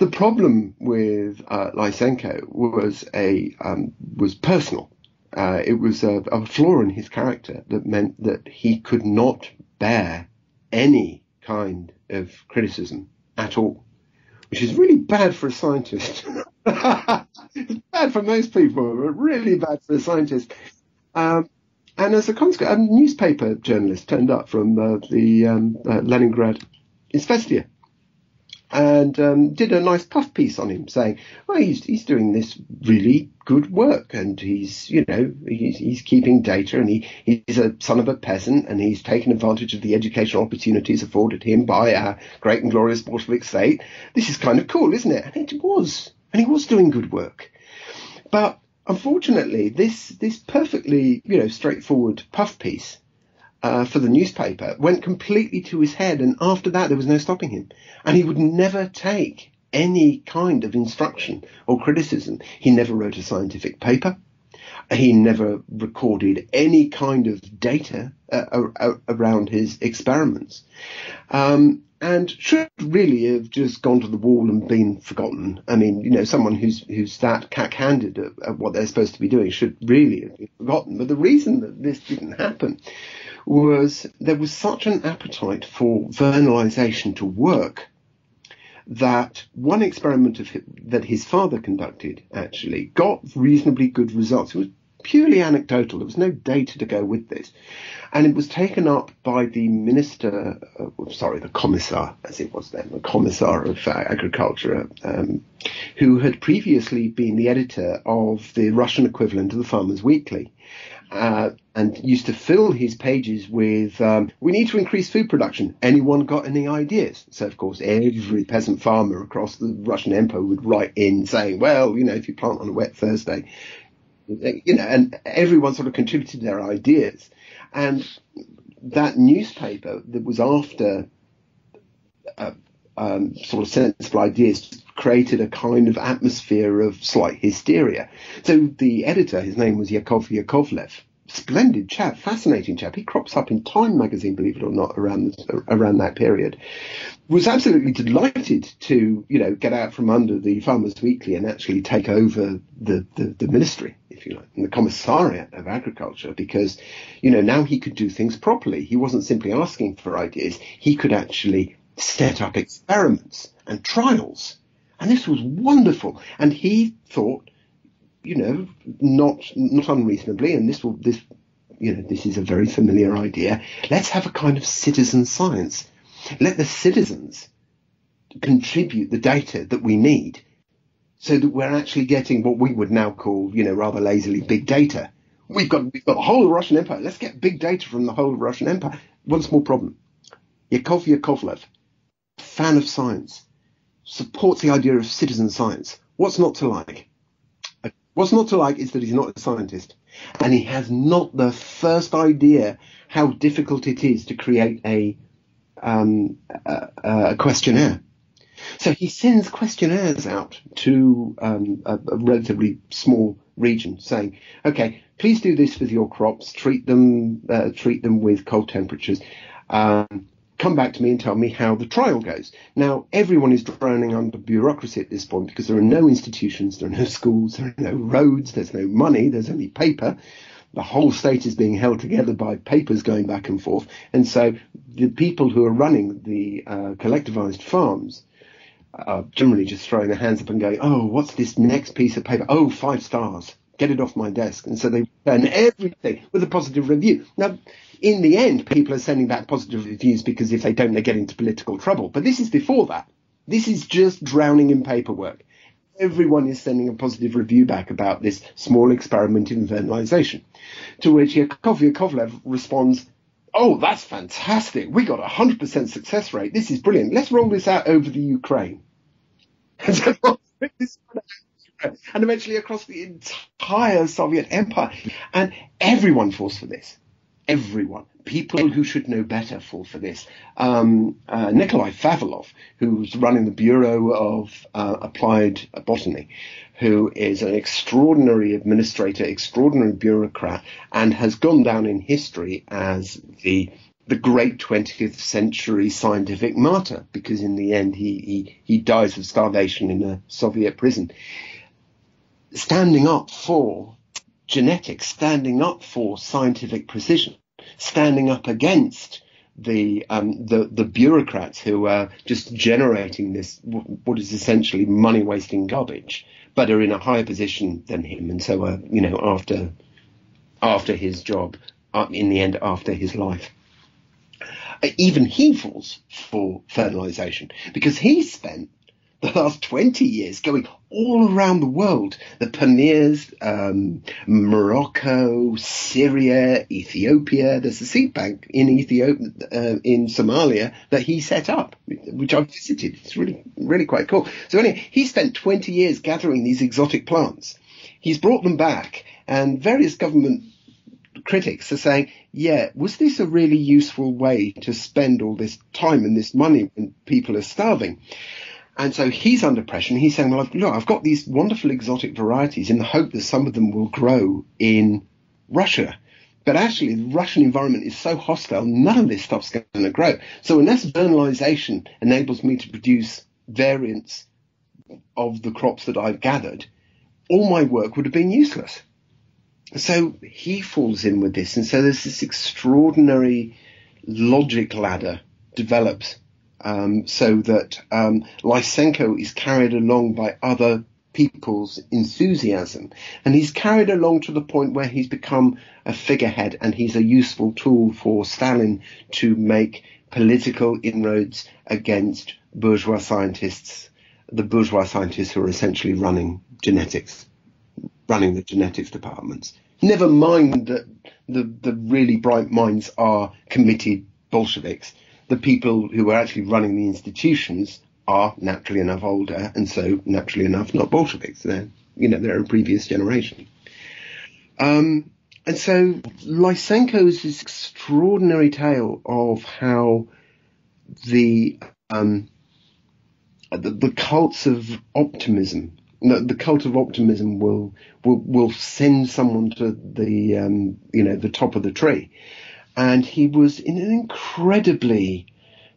The problem with Lysenko was personal. It was a flaw in his character that meant that he could not bear any kind of criticism at all, which is really bad for a scientist. It's bad for most people, but really bad for a scientist. And as a consequence, a newspaper journalist turned up from the Leningrad Izvestia and did a nice puff piece on him, saying, "Well, he's doing this really good work, and he's keeping data, and he's a son of a peasant, and he's taken advantage of the educational opportunities afforded him by our great and glorious Bolshevik state. This is kind of cool, isn't it?" And it was, and he was doing good work. But unfortunately, this perfectly straightforward puff piece for the newspaper went completely to his head, and after that there was no stopping him, and he would never take any kind of instruction or criticism. He never wrote a scientific paper. He never recorded any kind of data around his experiments, and should really have just gone to the wall and been forgotten. I mean, someone who's that cack-handed at what they're supposed to be doing should really have been forgotten. But the reason that this didn't happen was there was such an appetite for vernalization to work that one experiment that his father conducted actually got reasonably good results. It was purely anecdotal. There was no data to go with this. And it was taken up by the the commissar, as it was then, the commissar of agriculture, who had previously been the editor of the Russian equivalent of the Farmers Weekly. And used to fill his pages with, "We need to increase food production. Anyone got any ideas?" So, of course, every peasant farmer across the Russian Empire would write in saying, "Well, if you plant on a wet Thursday," and everyone sort of contributed their ideas. And that newspaper that was after sort of sensible ideas created a kind of atmosphere of slight hysteria. So the editor, his name was Yakov Yakovlev, splendid chap, fascinating chap. He crops up in Time magazine, believe it or not, around that period. Was absolutely delighted to, get out from under the Farmers Weekly and actually take over the ministry, if you like, and the commissariat of agriculture, because, now he could do things properly. He wasn't simply asking for ideas. He could actually set up experiments and trials. And this was wonderful. And he thought, not unreasonably, and this is a very familiar idea. Let's have a kind of citizen science. Let the citizens contribute the data that we need so that we're actually getting what we would now call, rather lazily, big data. We've got the whole of Russian Empire. Let's get big data from the whole of Russian Empire. One small problem. Yakov Yakovlev, fan of science, supports the idea of citizen science. What's not to like? What's not to like is that he's not a scientist, and he has not the first idea how difficult it is to create a questionnaire. So he sends questionnaires out to a relatively small region, saying, "Okay, please do this with your crops. Treat them with cold temperatures. Come back to me and tell me how the trial goes." Now, everyone is drowning under bureaucracy at this point because there are no institutions, there are no schools, there are no roads, there's no money, there's only paper. The whole state is being held together by papers going back and forth. And so the people who are running the collectivized farms are generally just throwing their hands up and going, "Oh, what's this next piece of paper? Oh, 5 stars. Get it off my desk." And so they return everything with a positive review. Now, in the end, people are sending back positive reviews because if they don't, they get into political trouble. But this is before that. This is just drowning in paperwork. Everyone is sending a positive review back about this small experiment in vernalization. To which Yakov Yakovlev responds, "Oh, that's fantastic. We got 100% success rate. This is brilliant. Let's roll this out over the Ukraine." And so and eventually across the entire Soviet Empire. And everyone falls for this. Everyone. People who should know better fall for this. Nikolai Vavilov, who's running the Bureau of Applied Botany, who is an extraordinary administrator, extraordinary bureaucrat, and has gone down in history as the the great 20th century scientific martyr, because in the end he dies of starvation in a Soviet prison, standing up for genetics, standing up for scientific precision, standing up against the bureaucrats who are just generating this, what is essentially money wasting garbage, but are in a higher position than him, and so are, after his job, in the end, after his life. Even he falls for fertilization, because he spent the last 20 years going all around the world, the Pamirs, Morocco, Syria, Ethiopia. There's a seed bank in Ethiopia, in Somalia, that he set up, which I've visited. It's really, really quite cool. So anyway, he spent 20 years gathering these exotic plants. He's brought them back, and various government critics are saying, yeah, was this a really useful way to spend all this time and this money when people are starving? And so he's under pressure, and he's saying, well, look, I've got these wonderful exotic varieties in the hope that some of them will grow in Russia. But actually, the Russian environment is so hostile, none of this stuff's going to grow. So unless vernalization enables me to produce variants of the crops that I've gathered, all my work would have been useless. So he falls in with this. And so there's this extraordinary logic ladder develops, so that Lysenko is carried along by other people's enthusiasm. And he's carried along to the point where he's become a figurehead, and he's a useful tool for Stalin to make political inroads against bourgeois scientists, the bourgeois scientists who are essentially running genetics, running the genetics departments. Never mind that the really bright minds are committed Bolsheviks. The people who are actually running the institutions are naturally enough older, and so naturally enough not Bolsheviks. They're a previous generation. And so Lysenko's this extraordinary tale of how the cults of optimism, the cult of optimism will send someone to the top of the tree. And he was in an incredibly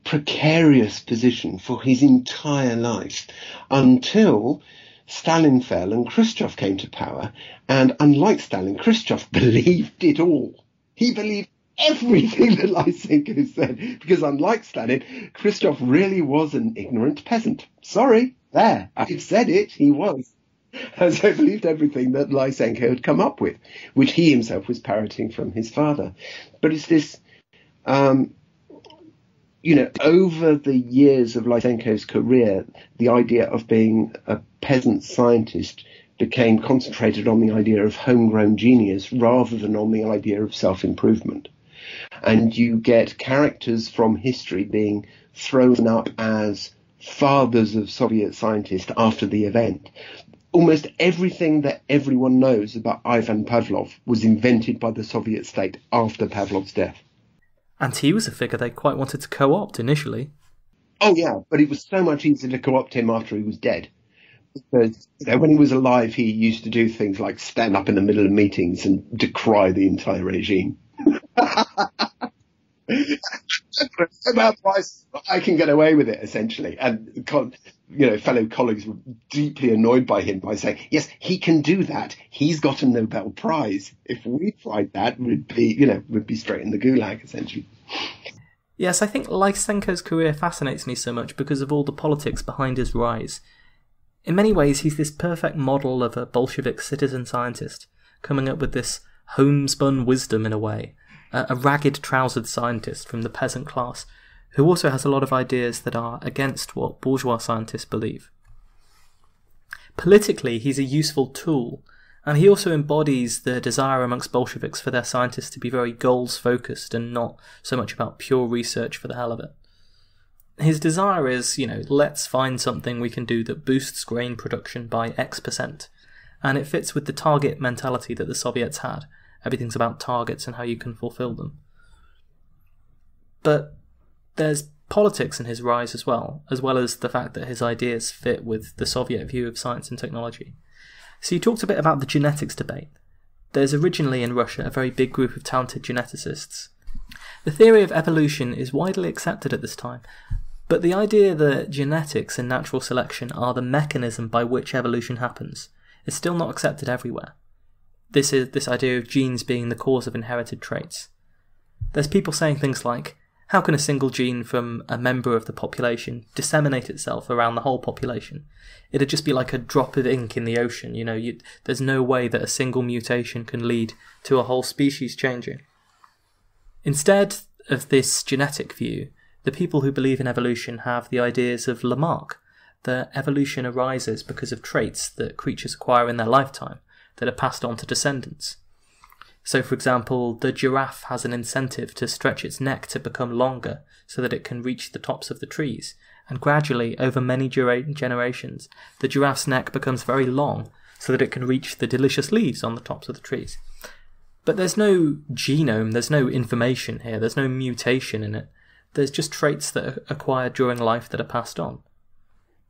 precarious position for his entire life until Stalin fell and Khrushchev came to power. And unlike Stalin, Khrushchev believed it all. He believed everything that Lysenko said, because unlike Stalin, Khrushchev really was an ignorant peasant. Sorry, there, I've said it, he was. And so believed everything that Lysenko had come up with, which he himself was parroting from his father. But it's this, over the years of Lysenko's career, the idea of being a peasant scientist became concentrated on the idea of homegrown genius rather than on the idea of self-improvement. And you get characters from history being thrown up as fathers of Soviet scientists after the event. Almost everything that everyone knows about Ivan Pavlov was invented by the Soviet state after Pavlov's death. And he was a figure they quite wanted to co-opt initially. Oh, yeah, but it was so much easier to co-opt him after he was dead. Because when he was alive, he used to do things like stand up in the middle of meetings and decry the entire regime. About price, I can get away with it, essentially. And fellow colleagues were deeply annoyed by him by saying, yes, he can do that. He's got a Nobel Prize. If we tried that, we'd be straight in the gulag, essentially. Yes, I think Lysenko's career fascinates me so much because of all the politics behind his rise. In many ways, he's this perfect model of a Bolshevik citizen scientist, coming up with this homespun wisdom in a way. A ragged-trousered scientist from the peasant class, who also has a lot of ideas that are against what bourgeois scientists believe. Politically, he's a useful tool, and he also embodies the desire amongst Bolsheviks for their scientists to be very goals-focused and not so much about pure research for the hell of it. His desire is, let's find something we can do that boosts grain production by X%, and it fits with the target mentality that the Soviets had. Everything's about targets and how you can fulfill them. But there's politics in his rise as well as the fact that his ideas fit with the Soviet view of science and technology. So you talked a bit about the genetics debate. There's originally in Russia a very big group of talented geneticists The theory of evolution is widely accepted at this time, but the idea that genetics and natural selection are the mechanism by which evolution happens is still not accepted everywhere. This idea of genes being the cause of inherited traits. There's people saying things like, how can a single gene from a member of the population disseminate itself around the whole population? It'd just be like a drop of ink in the ocean. There's no way that a single mutation can lead to a whole species changing. Instead of this genetic view, the people who believe in evolution have the ideas of Lamarck, that evolution arises because of traits that creatures acquire in their lifetime that are passed on to descendants. So, for example, the giraffe has an incentive to stretch its neck to become longer so that it can reach the tops of the trees, and gradually, over many generations, the giraffe's neck becomes very long so that it can reach the delicious leaves on the tops of the trees. But there's no genome, there's no information here, there's no mutation in it. There's just traits that are acquired during life that are passed on.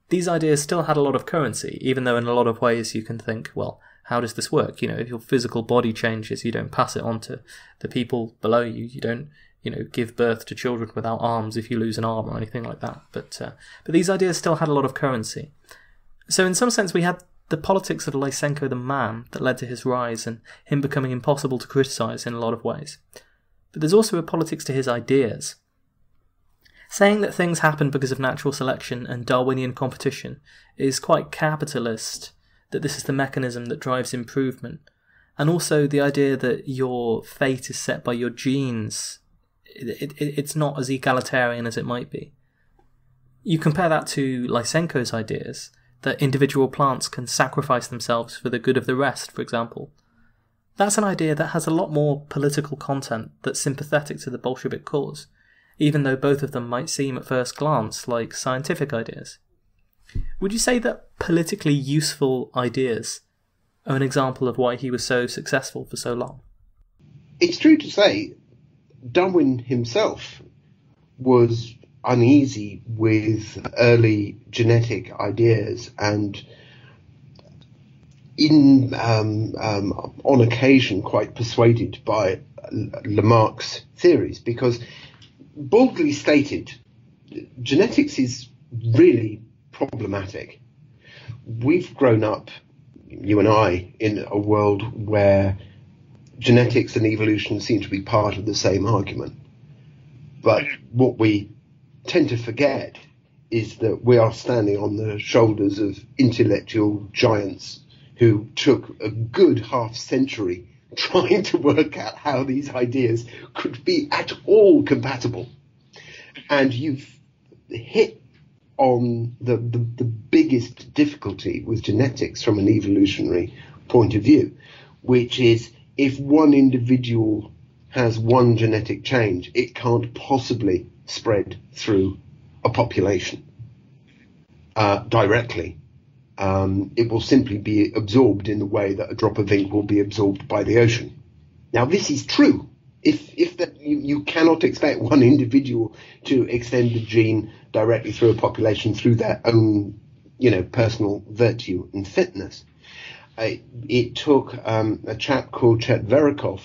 These ideas still had a lot of currency, even though in a lot of ways you can think, well, how does this work? If your physical body changes, you don't pass it on to the people below you. You don't, give birth to children without arms if you lose an arm or anything like that. But these ideas still had a lot of currency. So in some sense, we had the politics of Lysenko the man that led to his rise and him becoming impossible to criticize in a lot of ways. But there's also a politics to his ideas. Saying that things happen because of natural selection and Darwinian competition is quite capitalist, that this is the mechanism that drives improvement, and also the idea that your fate is set by your genes, it's not as egalitarian as it might be. You compare that to Lysenko's ideas, that individual plants can sacrifice themselves for the good of the rest, for example. That's an idea that has a lot more political content that's sympathetic to the Bolshevik cause, even though both of them might seem at first glance like scientific ideas. Would you say that politically useful ideas are an example of why he was so successful for so long? It's true to say Darwin himself was uneasy with early genetic ideas and on occasion quite persuaded by Lamarck's theories, because boldly stated, genetics is really problematic. We've grown up, you and I, in a world where genetics and evolution seem to be part of the same argument. But what we tend to forget is that we are standing on the shoulders of intellectual giants who took a good half century trying to work out how these ideas could be at all compatible. And you've hit on the biggest difficulty with genetics from an evolutionary point of view, which is if one individual has one genetic change, it can't possibly spread through a population directly. It will simply be absorbed in the way that a drop of ink will be absorbed by the ocean. Now, this is true. You cannot expect one individual to extend the gene directly through a population through their own, personal virtue and fitness. It took a chap called Chet Verikov,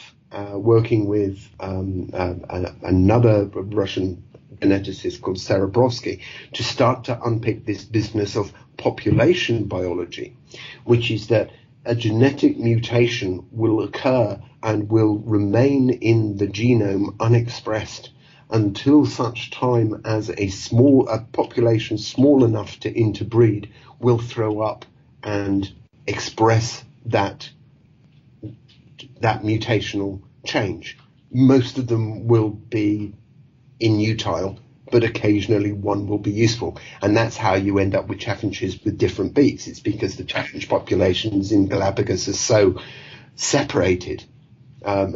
working with another Russian geneticist called Serebrovsky, to start to unpick this business of population biology, which is that a genetic mutation will occur and will remain in the genome unexpressed until such time as a population small enough to interbreed will throw up and express that mutational change. Most of them will be inutile, but occasionally one will be useful. And that's how you end up with chaffinches with different beaks. It's because the chaffinch populations in Galapagos are so separated,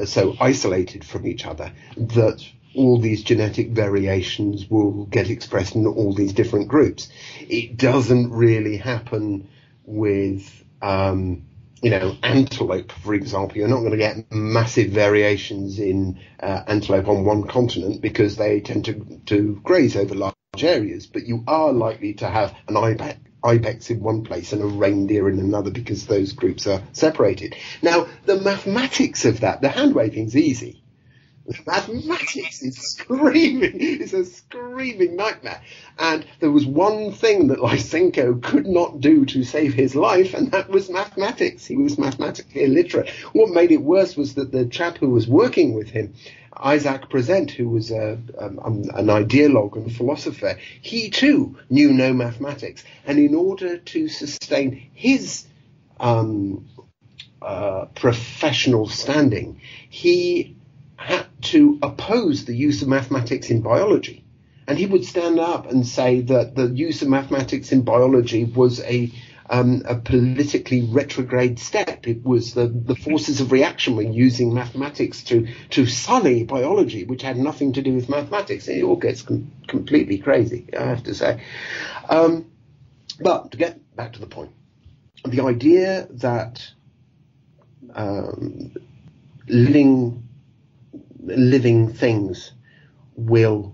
so isolated from each other, that all these genetic variations will get expressed in all these different groups. It doesn't really happen with antelope, for example. You're not going to get massive variations in antelope on one continent because they tend to graze over large areas, but you are likely to have an ibex in one place and a reindeer in another because those groups are separated. Now, the mathematics of that, the hand waving's easy. Mathematics is screaming. It's a screaming nightmare. And there was one thing that Lysenko could not do to save his life, and that was mathematics. He was mathematically illiterate. What made it worse was that the chap who was working with him, Isaac Present, who was an ideologue and philosopher, he too knew no mathematics. And in order to sustain his professional standing, he had to oppose the use of mathematics in biology. And he would stand up and say that the use of mathematics in biology was a politically retrograde step. It was the forces of reaction were using mathematics to sully biology, which had nothing to do with mathematics. It all gets completely crazy, I have to say. But to get back to the point, the idea that living things will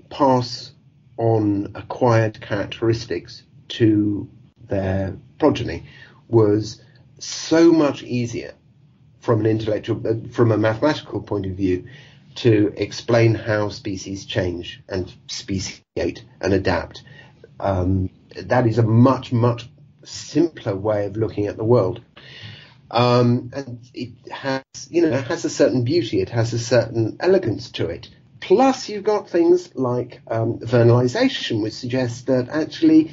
pass on acquired characteristics to their progeny was so much easier from from a mathematical point of view to explain how species change and speciate and adapt. That is a much, much simpler way of looking at the world. And it has a certain beauty, it has a certain elegance to it. Plus, you've got things like vernalization, which suggests that actually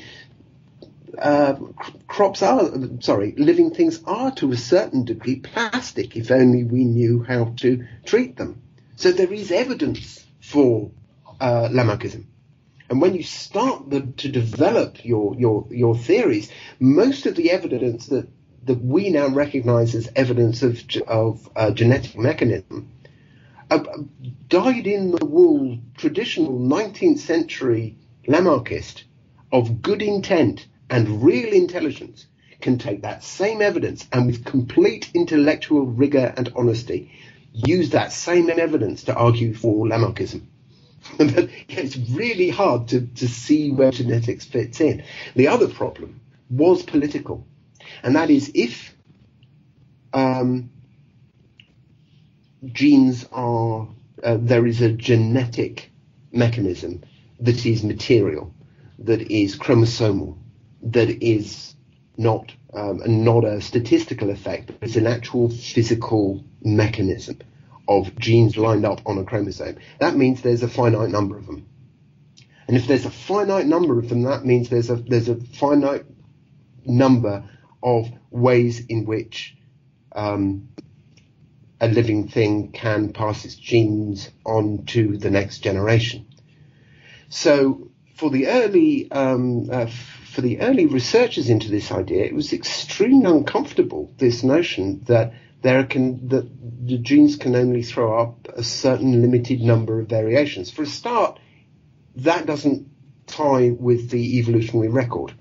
living things are to a certain degree plastic, if only we knew how to treat them. So there is evidence for Lamarckism. And when you start to develop your theories, most of the evidence that we now recognize as evidence of genetic mechanism dyed-in-the-wool traditional 19th century Lamarckist of good intent and real intelligence can take that same evidence and with complete intellectual rigor and honesty use that same evidence to argue for Lamarckism. But it's really hard to see where genetics fits in. The other problem was political, and that is if genes are, there is a genetic mechanism that is material, that is chromosomal, that is not a statistical effect, but it's an actual physical mechanism of genes lined up on a chromosome. That means there's a finite number of them. And if there's a finite number of them, that means there's a finite number of ways in which a living thing can pass its genes on to the next generation. So for the early researchers into this idea, it was extremely uncomfortable, this notion that that the genes can only throw up a certain limited number of variations. For a start, that doesn't tie with the evolutionary record.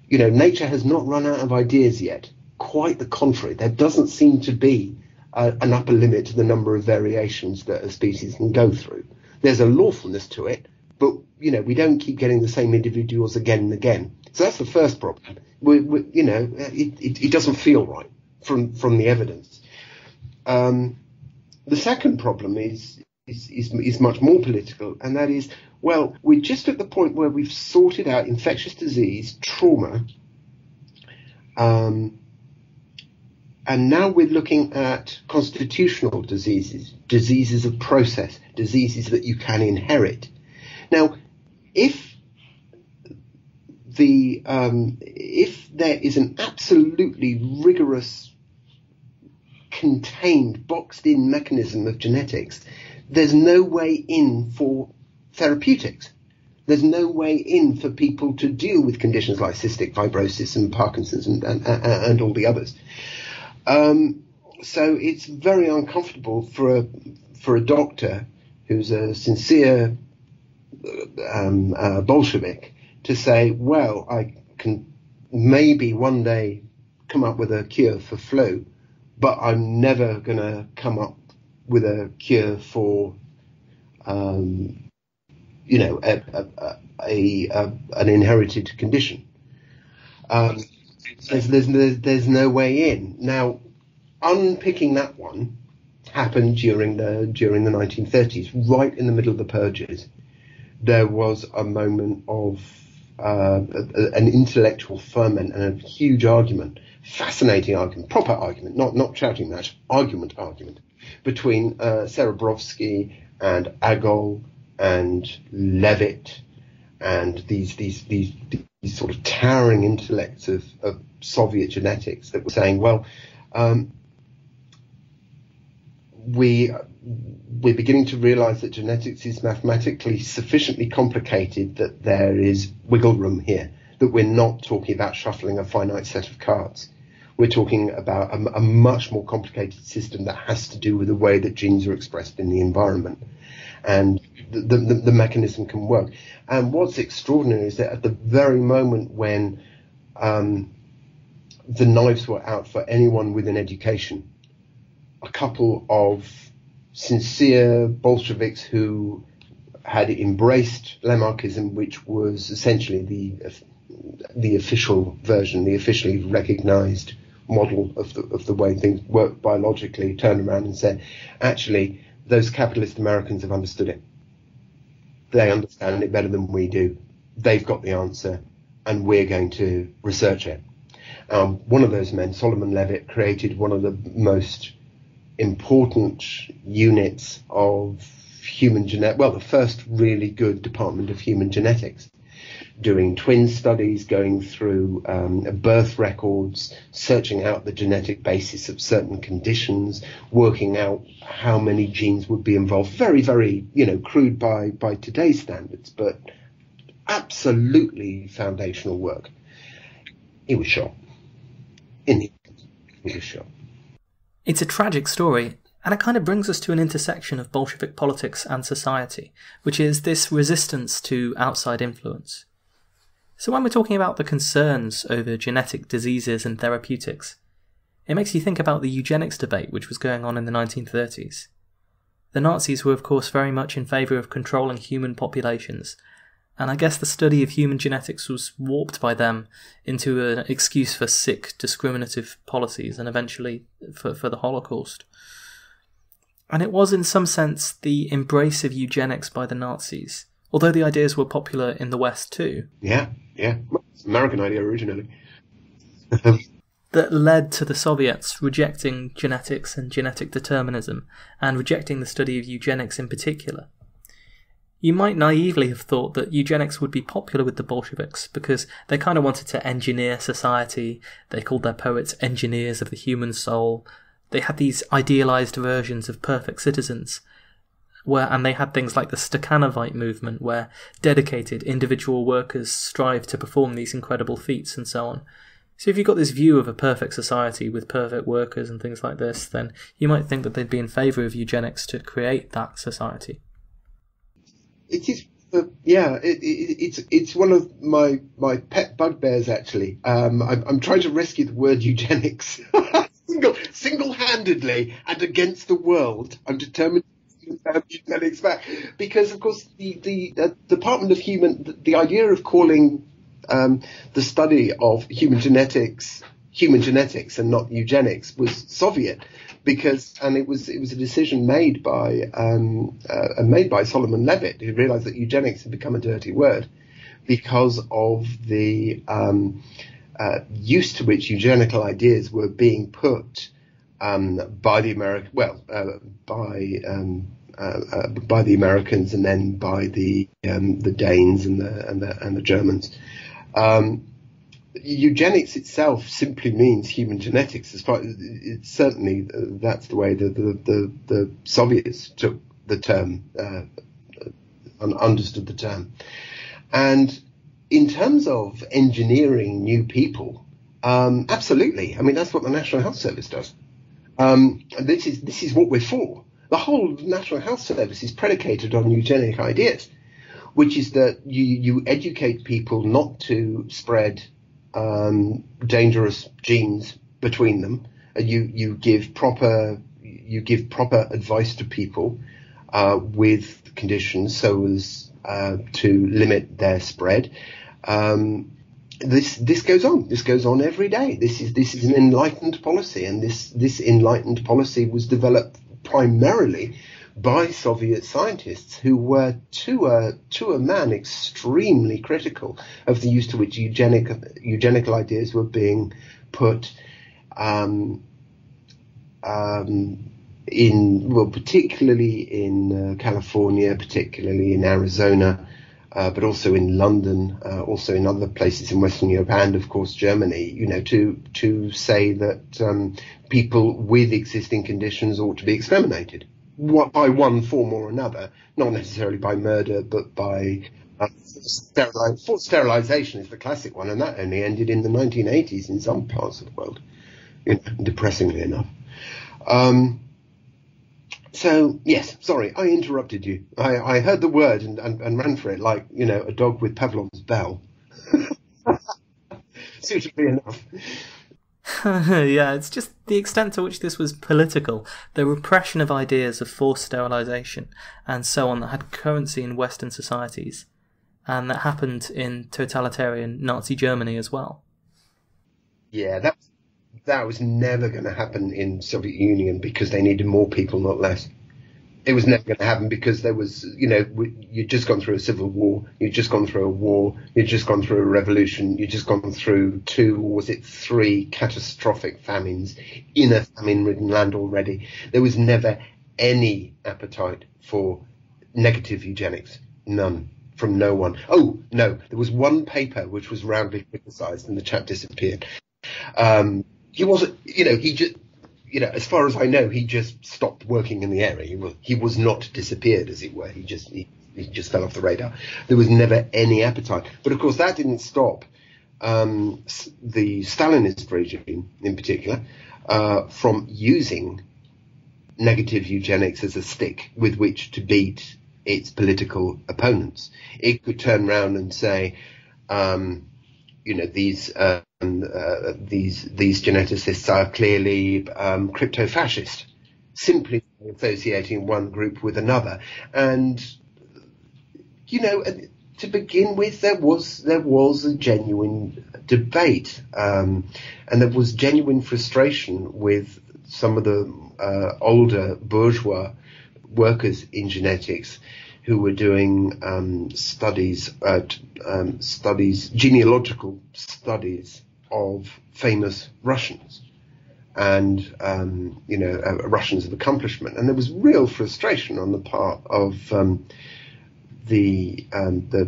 You know, nature has not run out of ideas yet. Quite the contrary. There doesn't seem to be an upper limit to the number of variations that a species can go through. There's a lawfulness to it, but, you know, we don't keep getting the same individuals again and again. So that's the first problem. It doesn't feel right from the evidence. The second problem is much more political, and that is, well, we're just at the point where we've sorted out infectious disease, trauma, and now we're looking at constitutional diseases of process, diseases that you can inherit. Now, if there is an absolutely rigorous, contained, boxed-in mechanism of genetics, there's no way in for therapeutics. There's no way in for people to deal with conditions like cystic fibrosis and Parkinson's and all the others. So it's very uncomfortable for a doctor who's a sincere Bolshevik to say, well, I can maybe one day come up with a cure for flu, but I'm never going to come up with a cure for, an inherited condition. There's no way in. Now, unpicking that one, happened during the 1930s, right in the middle of the purges. There was a moment of an intellectual ferment and a huge argument, fascinating argument, proper argument, not shouting match, argument between Serebrovsky and Agol and Levitt and these sort of towering intellects of Soviet genetics that were saying, well, we're beginning to realize that genetics is mathematically sufficiently complicated that there is wiggle room here, that we're not talking about shuffling a finite set of cards. We're talking about a much more complicated system that has to do with the way that genes are expressed in the environment. And the mechanism can work. And what's extraordinary is that at the very moment when the knives were out for anyone with an education, a couple of sincere Bolsheviks who had embraced Lamarckism, which was essentially the official version, the officially recognized model of the way things work biologically, turned around and said, actually, those capitalist Americans have understood it. They understand it better than we do. They've got the answer, and we're going to research it. One of those men, Solomon Levitt, created one of the most important units of human genetics, well, the first really good department of human genetics, doing twin studies, going through birth records, searching out the genetic basis of certain conditions, working out how many genes would be involved. Very, very, crude by today's standards, but absolutely foundational work. He was shot. He was shot. It's a tragic story, and it kind of brings us to an intersection of Bolshevik politics and society, which is this resistance to outside influence. So when we're talking about the concerns over genetic diseases and therapeutics, it makes you think about the Eugenics Debate which was going on in the 1930s. The Nazis were of course very much in favour of controlling human populations, and I guess the study of human genetics was warped by them into an excuse for sick, discriminative policies and eventually for the Holocaust. And it was in some sense the embrace of eugenics by the Nazis, although the ideas were popular in the West too. Yeah. It's an American idea originally. That led to the Soviets rejecting genetics and genetic determinism, and rejecting the study of eugenics in particular. You might naively have thought that eugenics would be popular with the Bolsheviks because they kind of wanted to engineer society. They called their poets engineers of the human soul. They had these idealized versions of perfect citizens, and they had things like the Stakhanovite movement, where dedicated individual workers strive to perform these incredible feats and so on. So if you've got this view of a perfect society with perfect workers and things like this, then you might think that they'd be in favour of eugenics to create that society. It is, it's one of my pet bugbears, actually. I'm trying to rescue the word eugenics single-handedly and against the world. I'm determined to have eugenics back because, of course, the Department of the idea of calling the study of human genetics and not eugenics was Soviet. And it was a decision made by Solomon Levitt, who realized that eugenics had become a dirty word because of the use to which eugenical ideas were being put by the Americans and then by the Danes and the Germans. Eugenics itself simply means human genetics. It's certainly that's the way the Soviets took the term, understood the term. And in terms of engineering new people, absolutely. I mean, that's what the National Health Service does. This is what we're for. The whole National Health Service is predicated on eugenic ideas, which is that you educate people not to spread dangerous genes between them. You give proper advice to people with conditions so as to limit their spread. This goes on. This goes on every day. This is an enlightened policy, and this enlightened policy was developed primarily by Soviet scientists who were, to a man, extremely critical of the use to which eugenical ideas were being put particularly in California, particularly in Arizona, but also in London, also in other places in Western Europe, and of course Germany. To say that people with existing conditions ought to be exterminated by one form or another, not necessarily by murder, but by forced sterilization is the classic one, and that only ended in the 1980s in some parts of the world, depressingly enough. So, yes, sorry, I interrupted you. I heard the word and ran for it like, a dog with Pavlov's bell. Suitably enough. Yeah, it's just the extent to which this was political, the repression of ideas of forced sterilisation and so on that had currency in Western societies, and that happened in totalitarian Nazi Germany as well. Yeah, that was never going to happen in Soviet Union because they needed more people, not less. It was never going to happen because there was, you'd just gone through a civil war, you'd just gone through a war, you'd just gone through a revolution, you'd just gone through 3 catastrophic famines in a famine-ridden land already. There was never any appetite for negative eugenics. None. From no one. Oh, no, there was one paper which was roundly criticised and the chap disappeared. He wasn't, he just, as far as I know, he just stopped working in the area. He was not disappeared, as it were. He just fell off the radar. There was never any appetite. But of course, that didn't stop the Stalinist regime, in particular, from using negative eugenics as a stick with which to beat its political opponents. It could turn around and say, these geneticists are clearly crypto-fascist, simply associating one group with another. And, to begin with, there was a genuine debate, and there was genuine frustration with some of the older bourgeois workers in genetics who were doing genealogical studies of famous Russians and, Russians of accomplishment. And there was real frustration on the part of the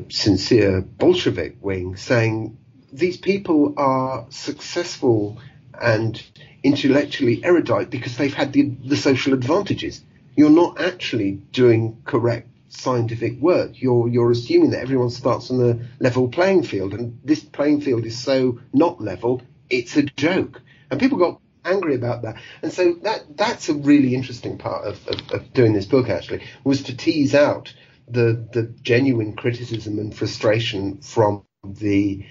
sincere Bolshevik wing, saying these people are successful and intellectually erudite because they've had the social advantages. You're not actually doing correct scientific work. You're assuming that everyone starts on a level playing field, and this playing field is so not level, it's a joke. And people got angry about that. And so that's a really interesting part of doing this book, actually, was to tease out the genuine criticism and frustration from the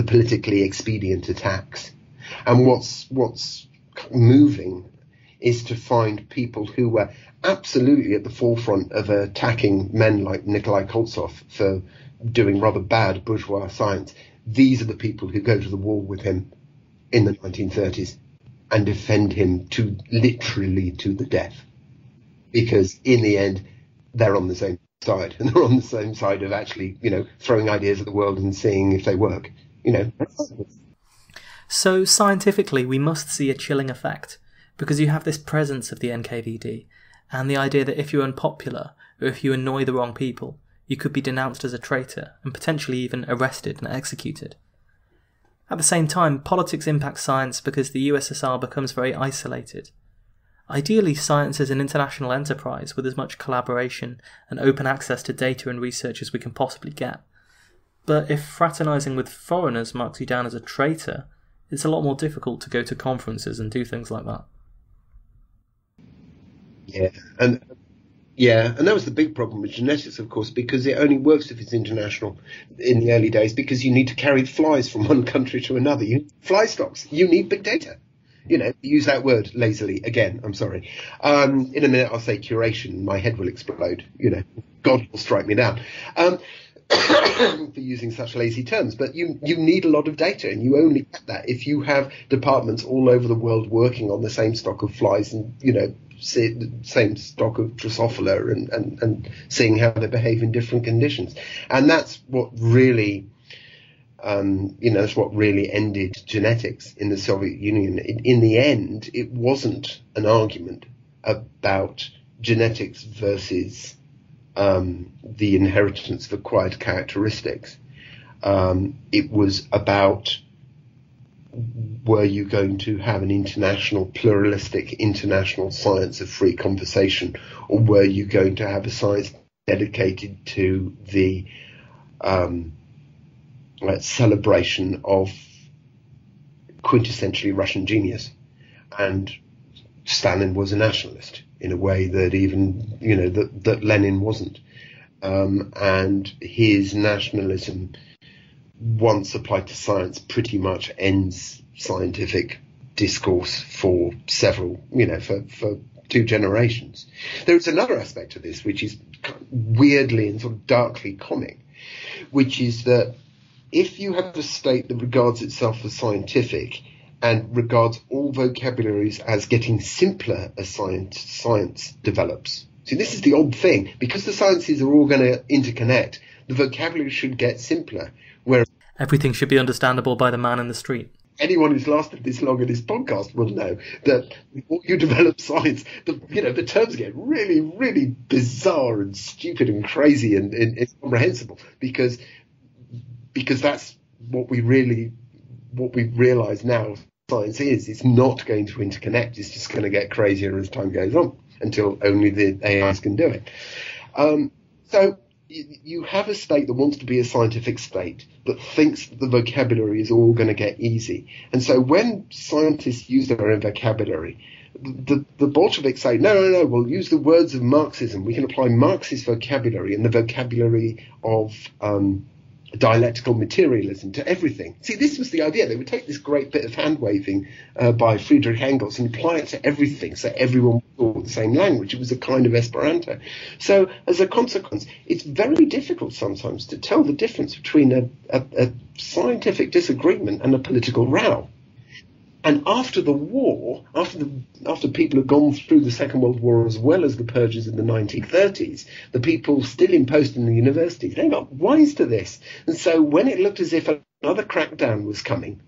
politically expedient attacks. And what's moving is to find people who were absolutely at the forefront of attacking men like Nikolai Koltsov for doing rather bad bourgeois science. These are the people who go to the wall with him in the 1930s and defend him literally to the death. Because in the end, they're on the same side, and they're on the same side of actually, throwing ideas at the world and seeing if they work, So scientifically, we must see a chilling effect, because you have this presence of the NKVD, and the idea that if you're unpopular, or if you annoy the wrong people, you could be denounced as a traitor, and potentially even arrested and executed. At the same time, politics impacts science because the USSR becomes very isolated. Ideally, science is an international enterprise with as much collaboration and open access to data and research as we can possibly get. But if fraternising with foreigners marks you down as a traitor, it's a lot more difficult to go to conferences and do things like that. Yeah, and that was the big problem with genetics, of course, because it only works if it's international in the early days, because you need to carry flies from one country to another. You need fly stocks. You need big data. Use that word lazily again. I'm sorry. In a minute, I'll say curation. My head will explode. God will strike me down. for using such lazy terms, but you need a lot of data, and you only get that if you have departments all over the world working on the same stock of flies and, same stock of Drosophila and seeing how they behave in different conditions. And that's what really, that's what really ended genetics in the Soviet Union. In the end, it wasn't an argument about genetics versus the inheritance of acquired characteristics. It was about, were you going to have an international, pluralistic international science of free conversation, or were you going to have a science dedicated to the celebration of quintessentially Russian genius? And Stalin was a nationalist in a way that even, that Lenin wasn't. And his nationalism, once applied to science, pretty much ends scientific discourse for several, for 2 generations. There is another aspect of this, which is weirdly and sort of darkly comic, which is that if you have a state that regards itself as scientific and regards all vocabularies as getting simpler as science develops. See, this is the odd thing. Because the sciences are all going to interconnect, the vocabulary should get simpler. Whereas everything should be understandable by the man in the street. Anyone who's lasted this long in this podcast will know that before you develop science, the terms get really, really bizarre and stupid and crazy and incomprehensible because that's what we realise now science is. It's not going to interconnect. It's just going to get crazier as time goes on until only the AIs can do it. So you have a state that wants to be a scientific state that thinks that the vocabulary is all going to get easy. And so when scientists use their own vocabulary, the Bolsheviks say, no, we'll use the words of Marxism. We can apply Marxist vocabulary and the vocabulary of dialectical materialism to everything. See, this was the idea. They would take this great bit of hand-waving by Friedrich Engels and apply it to everything so everyone thought the same language. It was a kind of Esperanto. So as a consequence, it's very difficult sometimes to tell the difference between a scientific disagreement and a political row. And after the war, after people had gone through the Second World War as well as the purges in the 1930s, the people still imposed in the universities, they got wise to this. And so when it looked as if another crackdown was coming,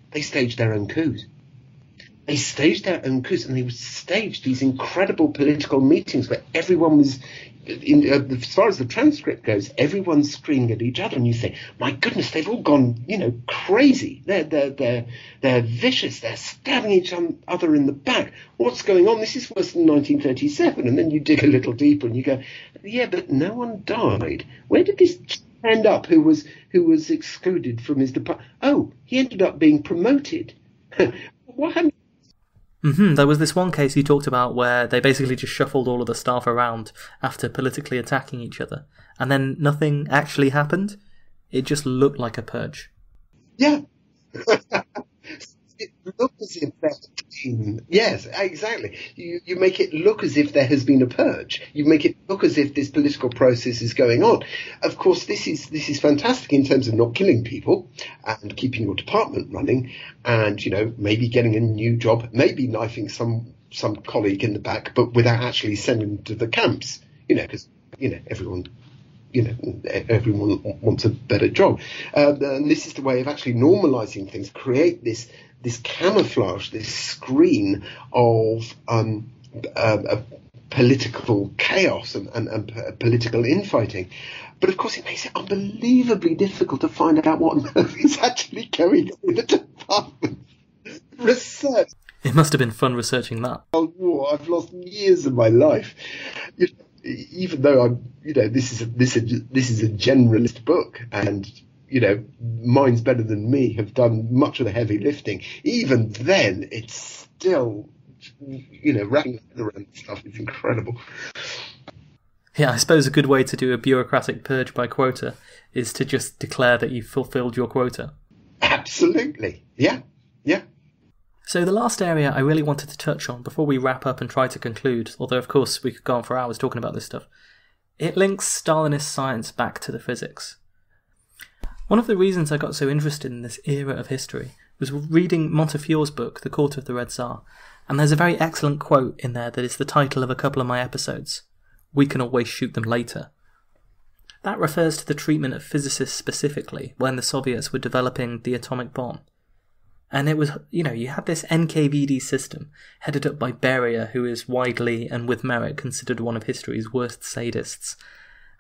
they staged their own coups. They staged their own coups, and they would stage these incredible political meetings where everyone was, as far as the transcript goes, everyone's screaming at each other, and you think, my goodness, they've all gone, crazy. They're vicious. They're stabbing each other in the back. What's going on? This is worse than 1937. And then you dig a little deeper, and you go, yeah, but no one died. Where did this end up? Who was excluded from his department? Oh, he ended up being promoted. What happened? There was this one case you talked about where they basically just shuffled all of the staff around after politically attacking each other, and then nothing actually happened. It just looked like a purge. Yeah. It looked as if there had been, yes, exactly. You make it look as if there has been a purge. You make it look as if this political process is going on. Of course, this is fantastic in terms of not killing people and keeping your department running, and maybe getting a new job, maybe knifing some colleague in the back, but without actually sending them to the camps. Because everyone wants a better job. And this is the way of actually normalizing things, create this camouflage, this screen of political chaos and political infighting. But of course, it makes it unbelievably difficult to find out what on earth is actually going on in the department. Research. It must have been fun researching that. War. I've lost years of my life. Even though this is a generalist book, and minds better than me have done much of the heavy lifting. Even then, it's still wrapping around stuff is incredible. Yeah, I suppose a good way to do a bureaucratic purge by quota is to just declare that you've fulfilled your quota. Absolutely, yeah. So the last area I really wanted to touch on before we wrap up and try to conclude, although of course we could go on for hours talking about this stuff, it links Stalinist science back to the physics. One of the reasons I got so interested in this era of history was reading Montefiore's book, The Court of the Red Tsar, and there's a very excellent quote in there that is the title of a couple of my episodes, "We Can Always Shoot Them Later." That refers to the treatment of physicists specifically when the Soviets were developing the atomic bomb. And it was, you had this NKVD system headed up by Beria, who is widely and with merit considered one of history's worst sadists.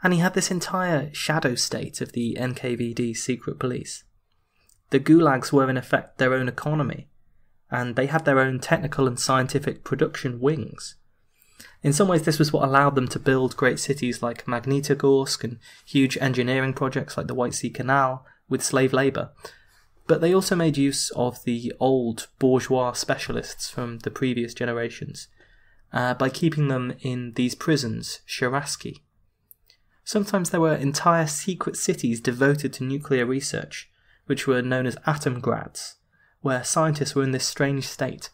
And he had this entire shadow state of the NKVD secret police. The gulags were in effect their own economy, and they had their own technical and scientific production wings. In some ways, this was what allowed them to build great cities like Magnitogorsk and huge engineering projects like the White Sea Canal with slave labour. But they also made use of the old bourgeois specialists from the previous generations by keeping them in these prisons, Sharaski. Sometimes there were entire secret cities devoted to nuclear research, which were known as atomgrads, where scientists were in this strange state.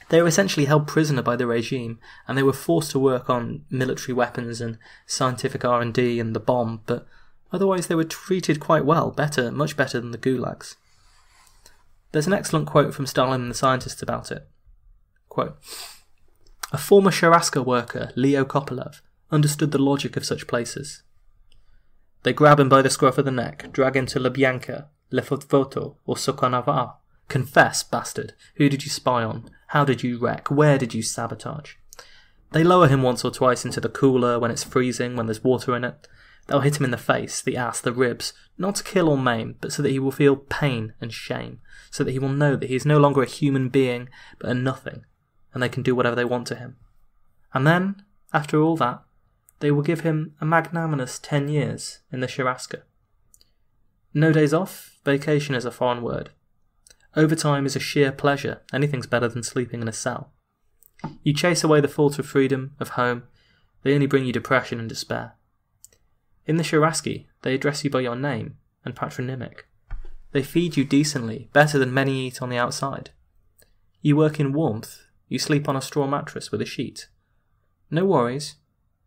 They were essentially held prisoner by the regime, and they were forced to work on military weapons and scientific R&D and the bomb, but otherwise they were treated quite well, much better than the gulags. There's an excellent quote from Stalin and the scientists about it. Quote, "A former Sharaska worker, Leo Kopylov, understood the logic of such places. They grab him by the scruff of the neck, drag him to Lubyanka, Lefotvoto, or Sokhonovar. Confess, bastard. Who did you spy on? How did you wreck? Where did you sabotage? They lower him once or twice into the cooler when it's freezing, when there's water in it. They'll hit him in the face, the ass, the ribs, not to kill or maim, but so that he will feel pain and shame, so that he will know that he is no longer a human being, but a nothing, and they can do whatever they want to him. And then, after all that, they will give him a magnanimous 10 years in the Sharaska. No days off, vacation is a foreign word. Overtime is a sheer pleasure, anything's better than sleeping in a cell. You chase away the thought of freedom, of home, they only bring you depression and despair. In the Sharaski, they address you by your name, and patronymic. They feed you decently, better than many eat on the outside. You work in warmth, you sleep on a straw mattress with a sheet. No worries,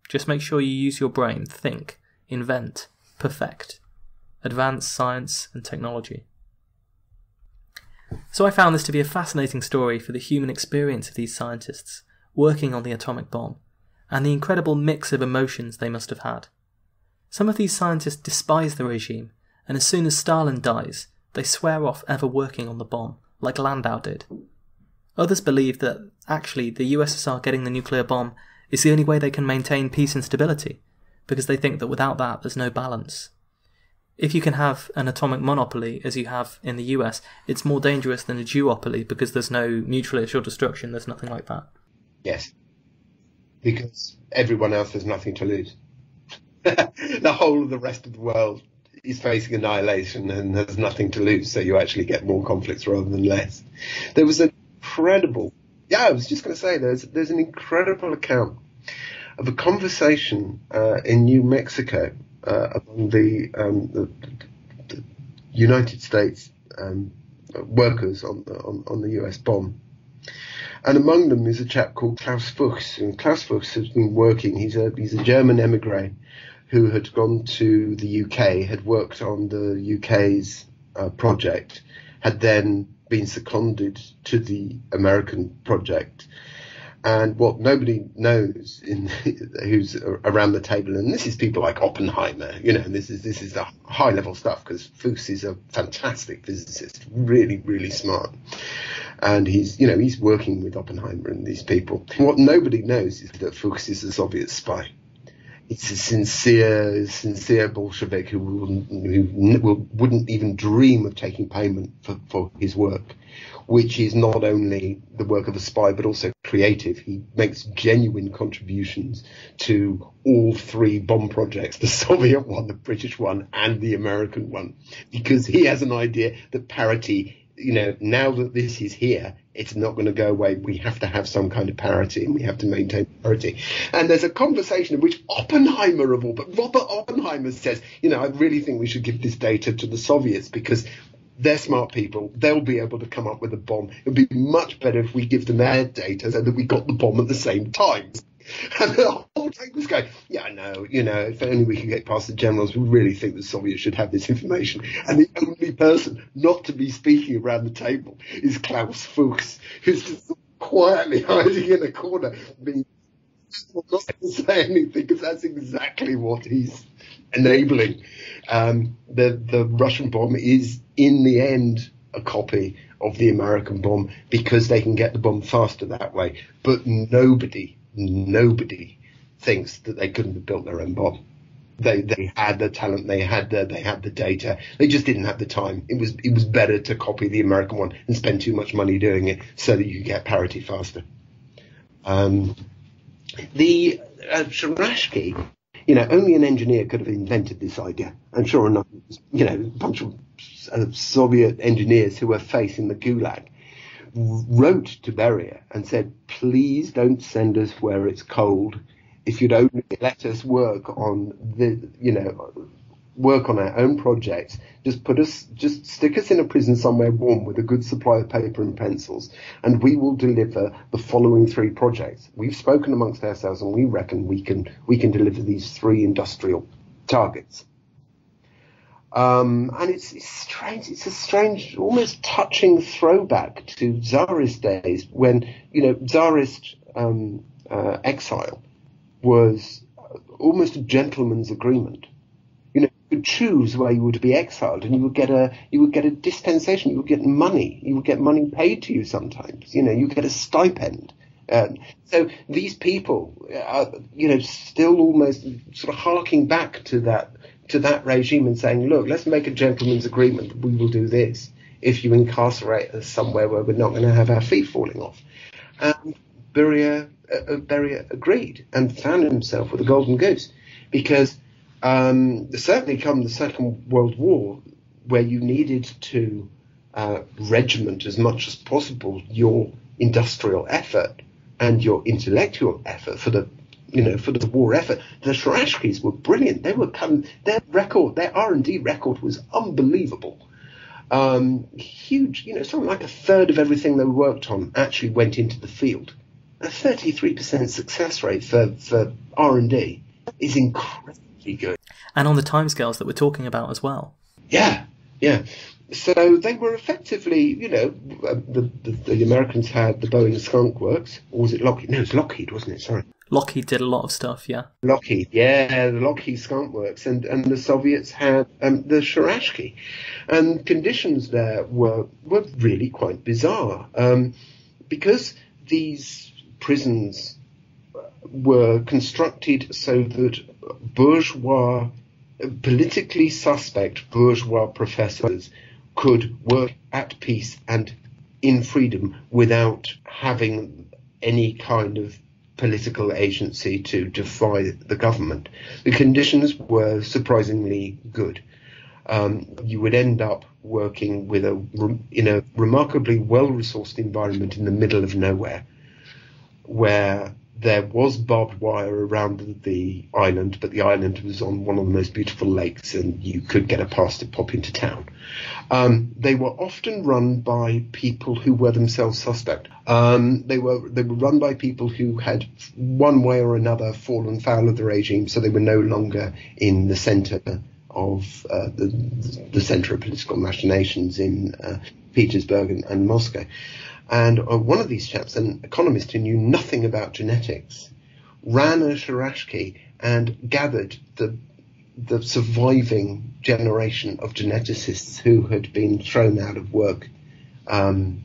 just make sure you use your brain, think, invent, perfect, advance science and technology. So I found this to be a fascinating story for the human experience of these scientists working on the atomic bomb, and the incredible mix of emotions they must have had. Some of these scientists despise the regime, and as soon as Stalin dies, they swear off ever working on the bomb, like Landau did. Others believe that actually the USSR getting the nuclear bomb is the only way they can maintain peace and stability, because they think that without that there's no balance. If you can have an atomic monopoly, as you have in the US, it's more dangerous than a duopoly because there's no mutually assured destruction, there's nothing like that. Yes, because everyone else has nothing to lose. The whole of the rest of the world is facing annihilation and has nothing to lose, so you actually get more conflicts rather than less. There was an incredible, I was just going to say, there's an incredible account of a conversation in New Mexico among the United States workers on the US bomb. And among them is a chap called Klaus Fuchs. And Klaus Fuchs has been working, he's a German emigre who had gone to the UK, had worked on the UK's project, had then been seconded to the American project. And what nobody knows who's around the table, and this is people like Oppenheimer, and this is the high level stuff, because Fuchs is a fantastic physicist, really, really smart. And he's working with Oppenheimer and these people. What nobody knows is that Fuchs is a Soviet spy. It's a sincere Bolshevik who wouldn't even dream of taking payment for his work, which is not only the work of a spy, but also creative. He makes genuine contributions to all three bomb projects, the Soviet one, the British one, and the American one, because he has an idea that parity, now that this is here, it's not going to go away. We have to have some kind of parity, and we have to maintain parity. And there's a conversation in which Oppenheimer of all, but Robert Oppenheimer says, I really think we should give this data to the Soviets because they're smart people. They'll be able to come up with a bomb. It would be much better if we give them their data so that we got the bomb at the same time. And the whole tank was going, yeah, I know, if only we could get past the generals, we really think the Soviets should have this information. And the only person not to be speaking around the table is Klaus Fuchs, who's just quietly hiding in a corner, being not to say anything, because that's exactly what he's enabling. The Russian bomb is, in the end, a copy of the American bomb, because they can get the bomb faster that way. But nobody thinks that they couldn't have built their own bomb. They had the talent, they had the data. They just didn't have the time. It was better to copy the American one and spend too much money doing it so that you could get parity faster. The Shurashki, only an engineer could have invented this idea. And sure enough, a bunch of Soviet engineers who were facing the Gulag wrote to Beria and said, please don't send us where it's cold. If you'd only let us work on work on our own projects, just stick us in a prison somewhere warm with a good supply of paper and pencils, and we will deliver the following 3 projects. We've spoken amongst ourselves, and we reckon we can deliver these 3 industrial targets. And it's strange. It's a strange, almost touching throwback to Tsarist days, when Tsarist exile was almost a gentleman's agreement. You could choose where you would be exiled, and you would get a dispensation. You would get money. You would get money paid to you sometimes. You get a stipend. So these people are, still almost sort of harking back to that regime and saying, look, let's make a gentleman's agreement. We will do this if you incarcerate us somewhere where we're not going to have our feet falling off. And Beria agreed and found himself with a golden goose, because certainly come the Second World War, where you needed to regiment as much as possible your industrial effort and your intellectual effort for the war effort. The Shurashkis were brilliant. Their R&D record was unbelievable. Huge, something like a third of everything they worked on actually went into the field. A 33% success rate for R&D is incredibly good. And on the timescales that we're talking about as well. Yeah. So they were effectively, the Americans had the Boeing Skunk Works, or was it Lockheed? No, it was Lockheed, wasn't it? Sorry. Lockheed did a lot of stuff, yeah. Lockheed, the Lockheed Skunk Works, and the Soviets had the Shurashki. And conditions there were really quite bizarre, because these prisons were constructed so that politically suspect bourgeois professors could work at peace and in freedom without having any kind of political agency to defy the government. The conditions were surprisingly good. You would end up working in a remarkably well-resourced environment in the middle of nowhere, where there was barbed wire around the island, but the island was on one of the most beautiful lakes, and you could get a pass to pop into town. They were often run by people who were themselves suspect. They were run by people who had, one way or another, fallen foul of the regime, so they were no longer in the centre of the centre of political machinations in Petersburg and Moscow. And one of these chaps, an economist who knew nothing about genetics, ran a Shurashki and gathered the surviving generation of geneticists who had been thrown out of work and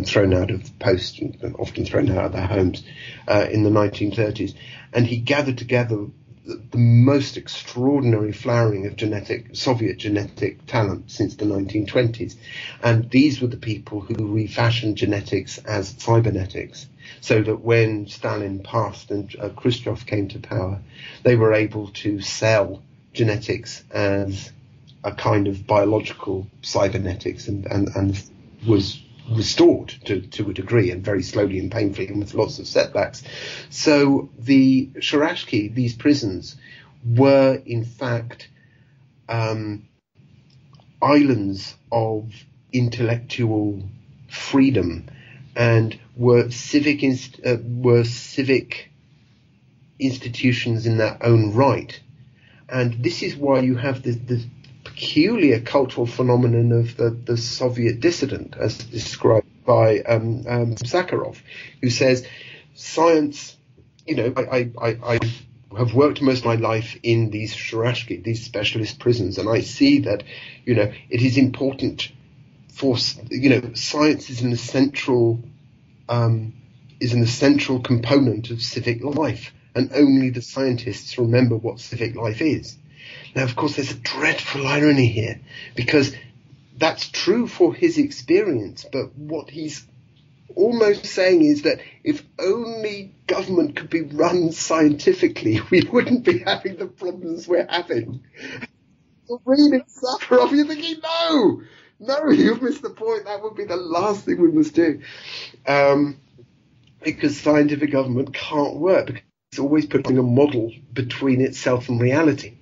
thrown out of post, and often thrown out of their homes in the 1930s. And he gathered together the most extraordinary flowering of Soviet genetic talent since the 1920s. And these were the people who refashioned genetics as cybernetics, so that when Stalin passed and Khrushchev came to power, they were able to sell genetics as a kind of biological cybernetics, and was restored to a degree, and very slowly and painfully, and with lots of setbacks. So the Shurashki, these prisons, were in fact islands of intellectual freedom, and were civic institutions in their own right. And this is why you have the peculiar cultural phenomenon of the Soviet dissident, as described by Sakharov, who says science, I have worked most of my life in these sharashki, these specialist prisons, and I see that, it is important for, science is an essential component of civic life, and only the scientists remember what civic life is. Now, of course, there's a dreadful irony here, because that's true for his experience, but what he's almost saying is that if only government could be run scientifically, we wouldn't be having the problems we're having. So reading Sakharov, you're thinking, no, you've missed the point. That would be the last thing we must do. Because scientific government can't work, because it's always putting a model between itself and reality.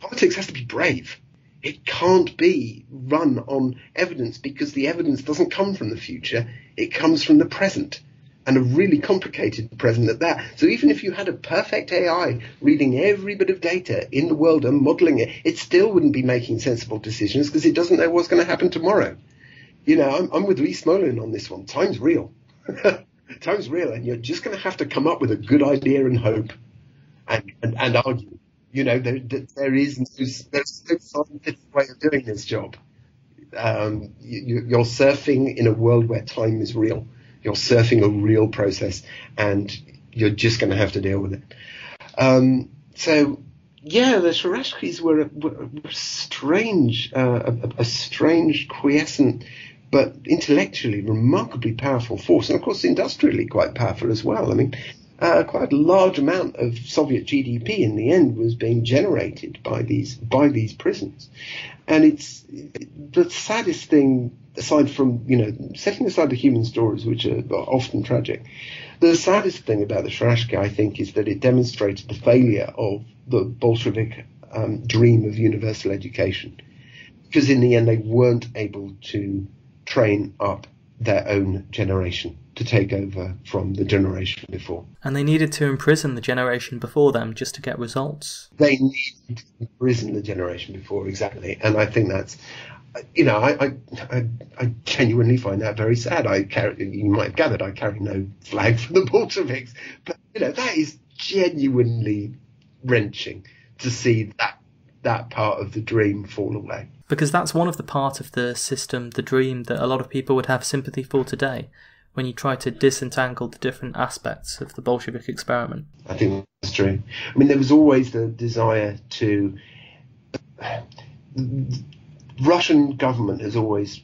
Politics has to be brave. It can't be run on evidence, because the evidence doesn't come from the future. It comes from the present, and a really complicated present at that. So even if you had a perfect AI reading every bit of data in the world and modeling it, it still wouldn't be making sensible decisions, because it doesn't know what's going to happen tomorrow. I'm with Lee Smolin on this one. Time's real. Time's real, and you're just going to have to come up with a good idea and hope and argue. There's no scientific way of doing this job. You're surfing in a world where time is real. You're surfing a real process, and you're just going to have to deal with it. The Sharashkis were a strange, quiescent, but intellectually remarkably powerful force, and of course industrially quite powerful as well. I mean, quite a large amount of Soviet GDP in the end was being generated by these prisons. And it's the saddest thing, aside from, setting aside the human stories, which are often tragic, the saddest thing about the Sharashki, I think, is that it demonstrated the failure of the Bolshevik dream of universal education. Because in the end, they weren't able to train up their own generation to take over from the generation before. And they needed to imprison the generation before them just to get results. They needed to imprison the generation before, exactly. And I think that's, I genuinely find that very sad. You might have gathered, I carry no flag for the Bolsheviks, but, that is genuinely wrenching to see that part of the dream fall away. Because that's one of the part of the system, the dream, that a lot of people would have sympathy for today, when you try to disentangle the different aspects of the Bolshevik experiment. I think that's true. I mean, there was always the desire to... Russian government has always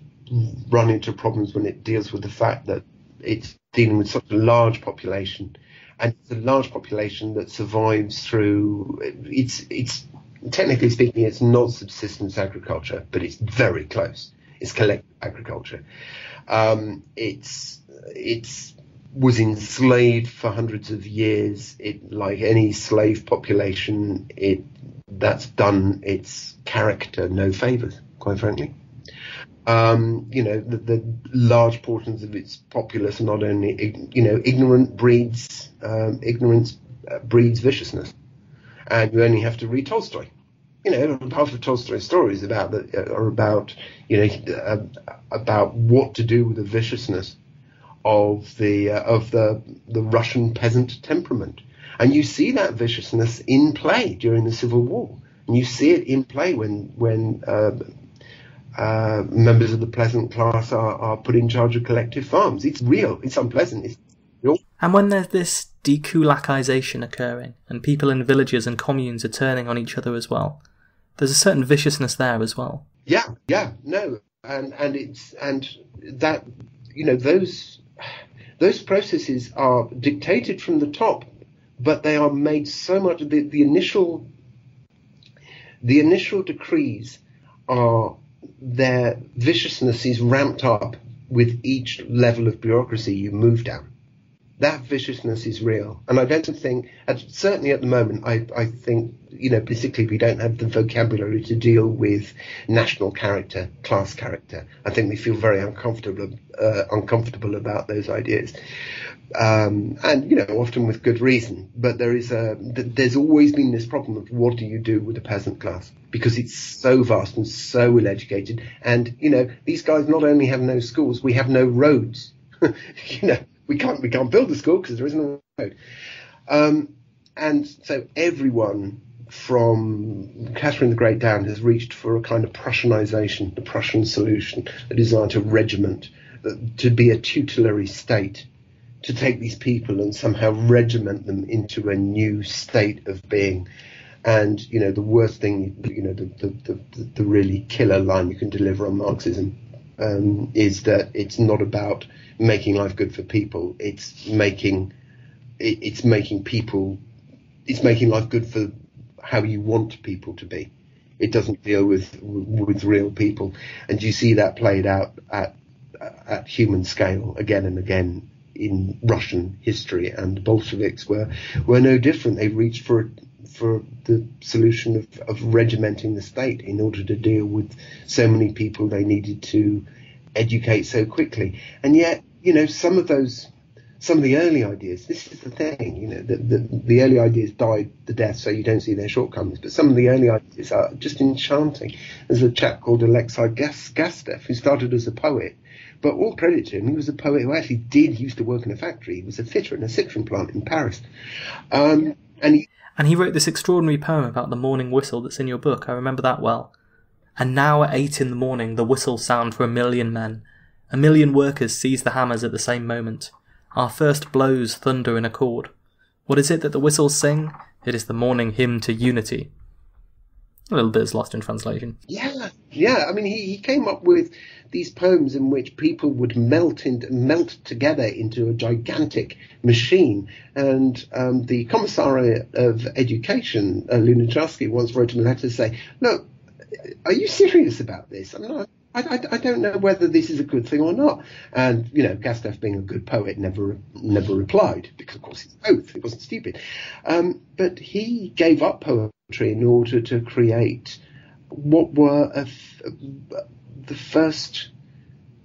run into problems when it deals with the fact that it's dealing with such a large population, and it's a large population that survives through... It's technically speaking, it's not subsistence agriculture, but it's very close. It's collective agriculture. It was enslaved for hundreds of years. Like any slave population, that's done its character no favors, quite frankly. The large portions of its populace are not only, ignorance breeds viciousness. And you only have to read Tolstoy. Half of Tolstoy's stories are about what to do with the viciousness of the Russian peasant temperament, and you see that viciousness in play during the Civil War, and you see it in play when members of the peasant class are put in charge of collective farms. It's real. It's unpleasant. It's real. And when there's this dekulakization occurring, and people in villages and communes are turning on each other as well, there's a certain viciousness there as well. Those processes are dictated from the top, but they are made so much. The initial decrees are, their viciousness is ramped up with each level of bureaucracy you move down. That viciousness is real. And I don't think, certainly at the moment, I think, particularly we don't have the vocabulary to deal with national character, class character. I think we feel very uncomfortable about those ideas. And, often with good reason. But there's always been this problem of what do you do with the peasant class? Because it's so vast and so ill-educated. And, these guys not only have no schools, we have no roads. We can't build a school because there isn't a road. And so everyone from Catherine the Great down has reached for a kind of Prussianization, the Prussian solution, a desire to regiment, to be a tutelary state, to take these people and somehow regiment them into a new state of being. And, the worst thing, the really killer line you can deliver on Marxism is that it's not about making life good for people. It's making life good for how you want people to be. It doesn't deal with real people. And you see that played out at human scale again and again in Russian history, and the Bolsheviks were no different. They reached for the solution of regimenting the state in order to deal with so many people they needed to educate so quickly. And yet, some of the early ideas, this is the thing, the early ideas died the death, so you don't see their shortcomings, but some of the early ideas are just enchanting. There's a chap called Alexei Gastev who started as a poet, but all credit to him, he was a poet who actually used to work in a factory. He was a fitter in a citron plant in Paris. And he wrote this extraordinary poem about the morning whistle that's in your book. I remember that well. And now at 8 in the morning, the whistles sound for 1,000,000 men. 1,000,000 workers seize the hammers at the same moment. Our first blows thunder in accord. What is it that the whistles sing? It is the morning hymn to unity. A little bit is lost in translation. Yeah. I mean, he came up with these poems in which people would melt together into a gigantic machine. And the Commissariat of Education, Lunacharsky, once wrote him a letter to say, "Look, are you serious about this? I don't know whether this is a good thing or not." And, Gastev, being a good poet, never replied, because, of course, he's both. He wasn't stupid. But he gave up poetry in order to create what were the first...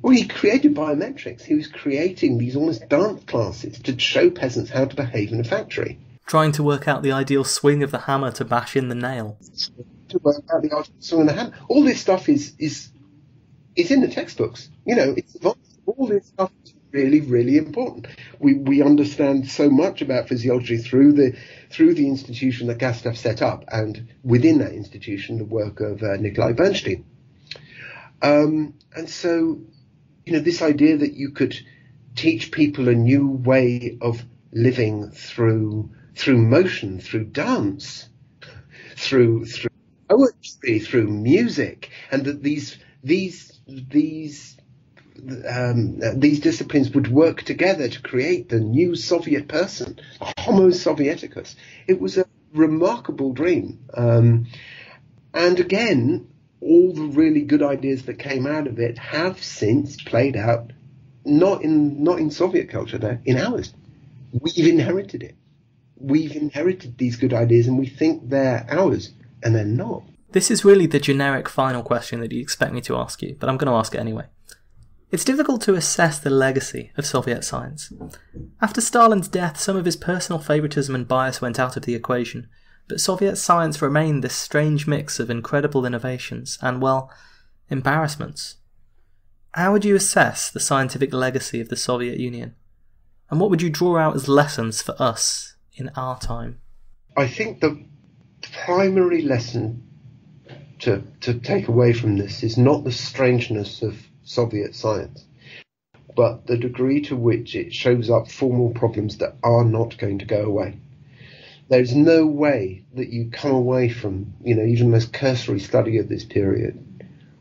Well, he created biometrics. He was creating these almost dance classes to show peasants how to behave in a factory. Trying to work out the ideal swing of the hammer to bash in the nail. To work out the ideal swing of the hammer. All this stuff is in the textbooks. It's all this stuff is really, really important. We understand so much about physiology through the institution that Gastev set up, and within that institution, the work of Nikolai Bernstein. And so, this idea that you could teach people a new way of living through motion, through dance, through poetry, through music, and that these disciplines would work together to create the new Soviet person, Homo Sovieticus. It was a remarkable dream. And again, all the really good ideas that came out of it have since played out, not in Soviet culture, though, in ours. We've inherited it. We've inherited these good ideas and we think they're ours, and they're not. This is really the generic final question that you expect me to ask you, but I'm going to ask it anyway. It's difficult to assess the legacy of Soviet science. After Stalin's death, some of his personal favouritism and bias went out of the equation, but Soviet science remained this strange mix of incredible innovations and, well, embarrassments. How would you assess the scientific legacy of the Soviet Union? And what would you draw out as lessons for us in our time? I think the primary lesson to take away from this is not the strangeness of Soviet science, but the degree to which it shows up formal problems that are not going to go away. There's no way that you come away from, even the most cursory study of this period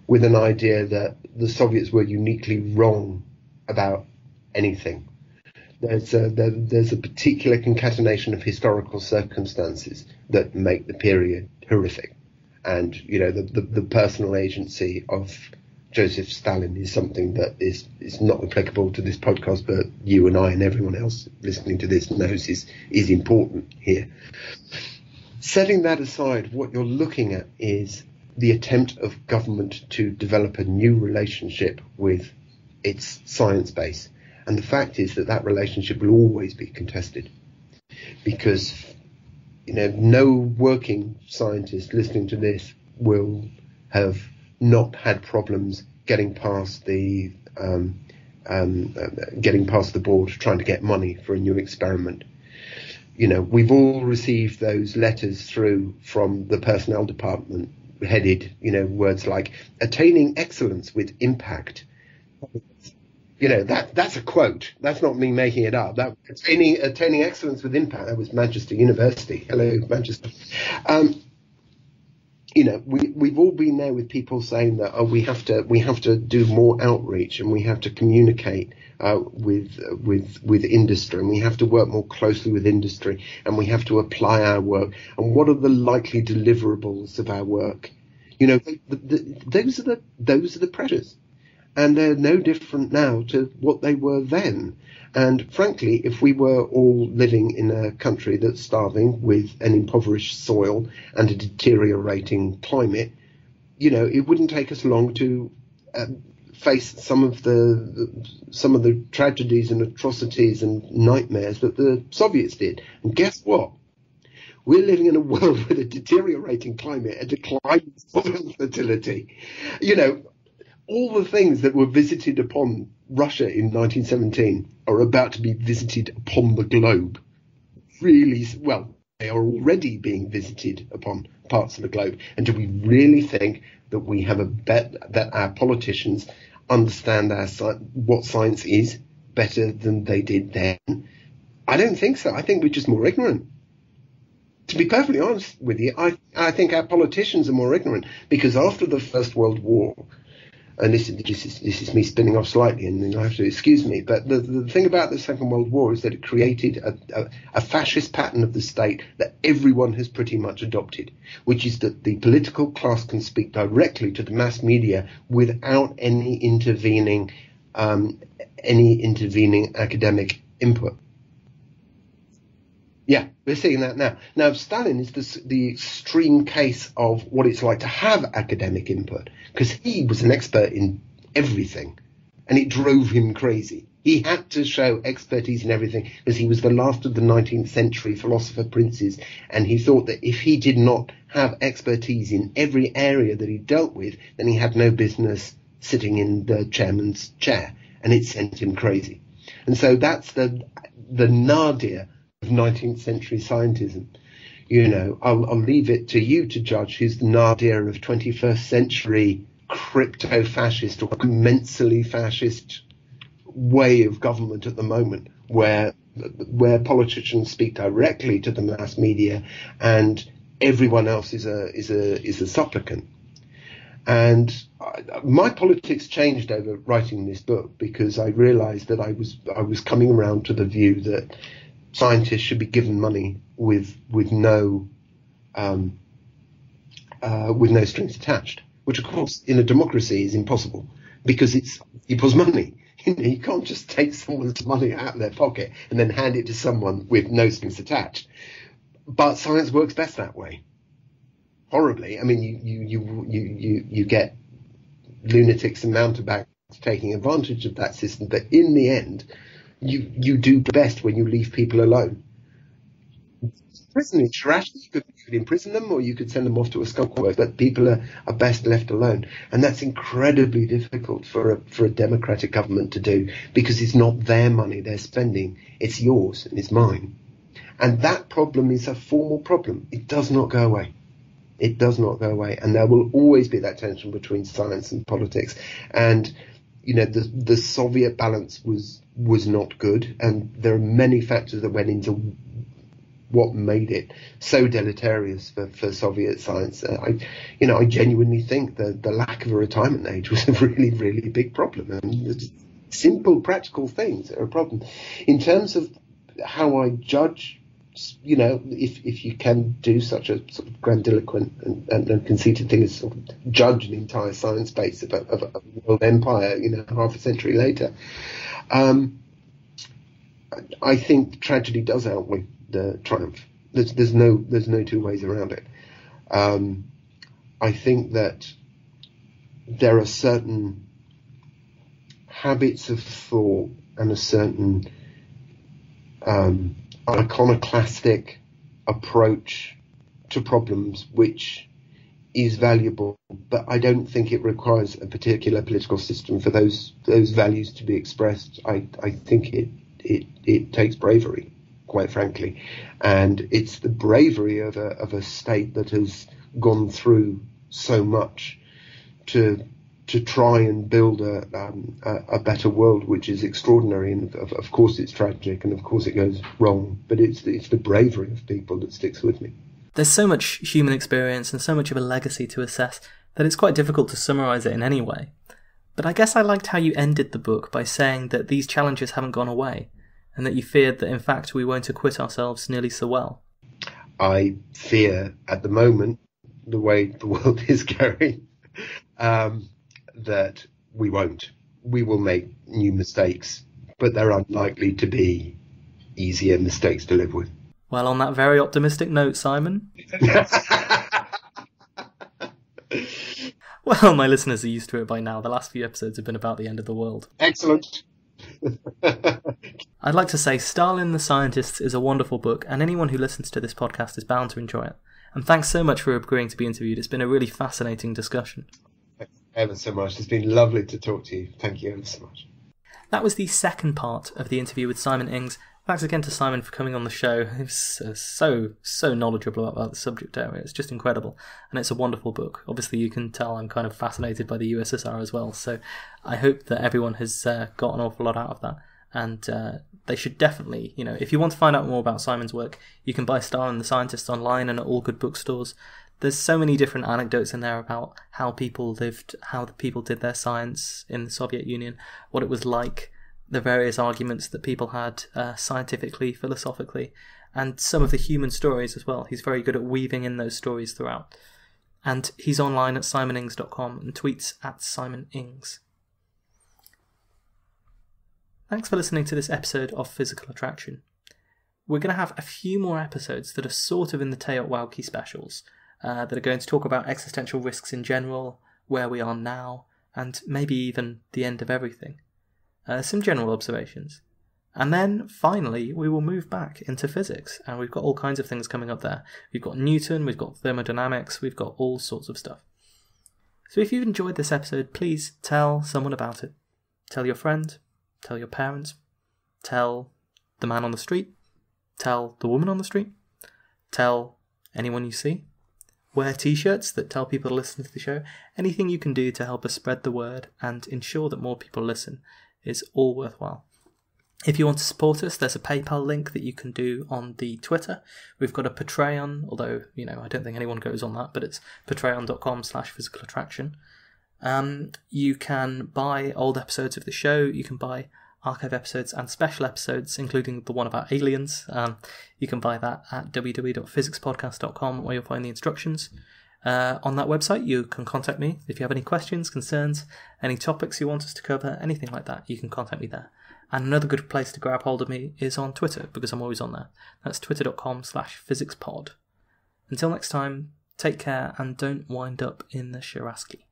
with an idea that the Soviets were uniquely wrong about anything. There's a particular concatenation of historical circumstances that make the period horrific. And, the personal agency of Joseph Stalin is something that is not applicable to this podcast, but you and I and everyone else listening to this knows is important here. Setting that aside, what you're looking at is the attempt of government to develop a new relationship with its science base. And the fact is that relationship will always be contested, because no working scientist listening to this will have not had problems getting past the board trying to get money for a new experiment. We've all received those letters through from the personnel department headed, words like attaining excellence with impact. That's a quote. That's not me making it up. That attaining excellence with impact. That was Manchester University. Hello, Manchester. We've all been there with people saying that we have to do more outreach, and we have to communicate with industry, and we have to work more closely with industry, and we have to apply our work. And what are the likely deliverables of our work? Those are the pressures. And they're no different now to what they were then. And frankly, if we were all living in a country that's starving with an impoverished soil and a deteriorating climate, it wouldn't take us long to face some of the tragedies and atrocities and nightmares that the Soviets did. And guess what? We're living in a world with a deteriorating climate, a declining soil fertility. All the things that were visited upon Russia in 1917 are about to be visited upon the globe. Really, well, they are already being visited upon parts of the globe. And do we really think that we have that our politicians understand what science is better than they did then? I don't think so. I think we're just more ignorant. To be perfectly honest with you, I think our politicians are more ignorant, because after the First World War, and this is me spinning off slightly, and you have to excuse me, but the thing about the Second World War is that it created a fascist pattern of the state that everyone has pretty much adopted, which is that the political class can speak directly to the mass media without any intervening academic input. Yeah, we're seeing that now. Now, Stalin is the extreme case of what it's like to have academic input, because he was an expert in everything, and it drove him crazy. He had to show expertise in everything, because he was the last of the 19th century philosopher princes, and he thought that if he did not have expertise in every area that he dealt with, then he had no business sitting in the chairman's chair, and it sent him crazy. And so that's the nadir of 19th century scientism. I'll leave it to you to judge who's the nadir of 21st century crypto-fascist or immensely fascist way of government at the moment, where politicians speak directly to the mass media and everyone else is a supplicant. And my politics changed over writing this book, because I realized that I was coming around to the view that scientists should be given money with no strings attached, which of course in a democracy is impossible, because it's people's money. You can't just take someone's money out of their pocket and then hand it to someone with no strings attached. But science works best that way. Horribly. I mean, you get lunatics and mountebanks taking advantage of that system, but in the end, you do best when you leave people alone. Prison is trash. You could imprison them, or you could send them off to a skunk work, but people are best left alone. And that's incredibly difficult for a democratic government to do, because it's not their money they're spending. It's yours and it's mine. And that problem is a formal problem. It does not go away. It does not go away. And there will always be that tension between science and politics. And the Soviet balance was not good, and there are many factors that went into what made it so deleterious for Soviet science. I genuinely think that the lack of a retirement age was a really, really big problem. And simple, practical things are a problem. In terms of how I judge you know, if you can do such a sort of grandiloquent and conceited thing as sort of judge an entire science base of a world empire, you know, half a century later, I think tragedy does outweigh the triumph. There's no two ways around it. I think that there are certain habits of thought and a certain iconoclastic approach to problems which is valuable, but I don't think it requires a particular political system for those values to be expressed. I think it takes bravery, quite frankly, and it's the bravery of a state that has gone through so much to try and build a better world, which is extraordinary. And of course it's tragic, and of course it goes wrong, but it's the bravery of people that sticks with me. There's so much human experience and so much of a legacy to assess that it's quite difficult to summarise it in any way. But I guess I liked how you ended the book by saying that these challenges haven't gone away, and that you feared that in fact we won't acquit ourselves nearly so well. I fear at the moment, the way the world is going, that we won't. We will make new mistakes, but they're unlikely to be easier mistakes to live with. Well, on that very optimistic note, Simon. Well, my listeners are used to it by now. The last few episodes have been about the end of the world. Excellent. I'd like to say Stalin the Scientist is a wonderful book, and anyone who listens to this podcast is bound to enjoy it. And thanks so much for agreeing to be interviewed. It's been a really fascinating discussion. Thanks ever so much. It's been lovely to talk to you. Thank you ever so much. That was the second part of the interview with Simon Ings. Thanks again to Simon for coming on the show. He was so knowledgeable about the subject area. It's just incredible. And it's a wonderful book. Obviously, you can tell I'm kind of fascinated by the USSR as well. So I hope that everyone has got an awful lot out of that. And they should definitely, you know, if you want to find out more about Simon's work, you can buy Stalin the Scientist online and at all good bookstores. There's so many different anecdotes in there about how people lived, how the people did their science in the Soviet Union, what it was like, the various arguments that people had scientifically, philosophically, and some of the human stories as well. He's very good at weaving in those stories throughout. And he's online at simonings.com and tweets at simonings. Thanks for listening to this episode of Physical Attraction. We're going to have a few more episodes that are sort of in the Teot Wauki specials, that are going to talk about existential risks in general, where we are now, and maybe even the end of everything. Some general observations. And then, finally, we will move back into physics, and we've got all kinds of things coming up there. We've got Newton, we've got thermodynamics, we've got all sorts of stuff. So if you've enjoyed this episode, please tell someone about it. Tell your friend, tell your parents, tell the man on the street, tell the woman on the street, tell anyone you see. Wear t-shirts that tell people to listen to the show. Anything you can do to help us spread the word and ensure that more people listen is all worthwhile. If you want to support us, there's a PayPal link that you can do on the Twitter. We've got a Patreon, although, you know, I don't think anyone goes on that, but it's patreon.com/physicalattraction. You can buy old episodes of the show. You can buy archive episodes and special episodes, including the one about aliens. You can buy that at www.physicspodcast.com, where you'll find the instructions. On that website, you can contact me if you have any questions, concerns, any topics you want us to cover, anything like that. You can contact me there. And another good place to grab hold of me is on Twitter, because I'm always on there. That's twitter.com/physicspod. Until next time, take care and don't wind up in the Sharaski.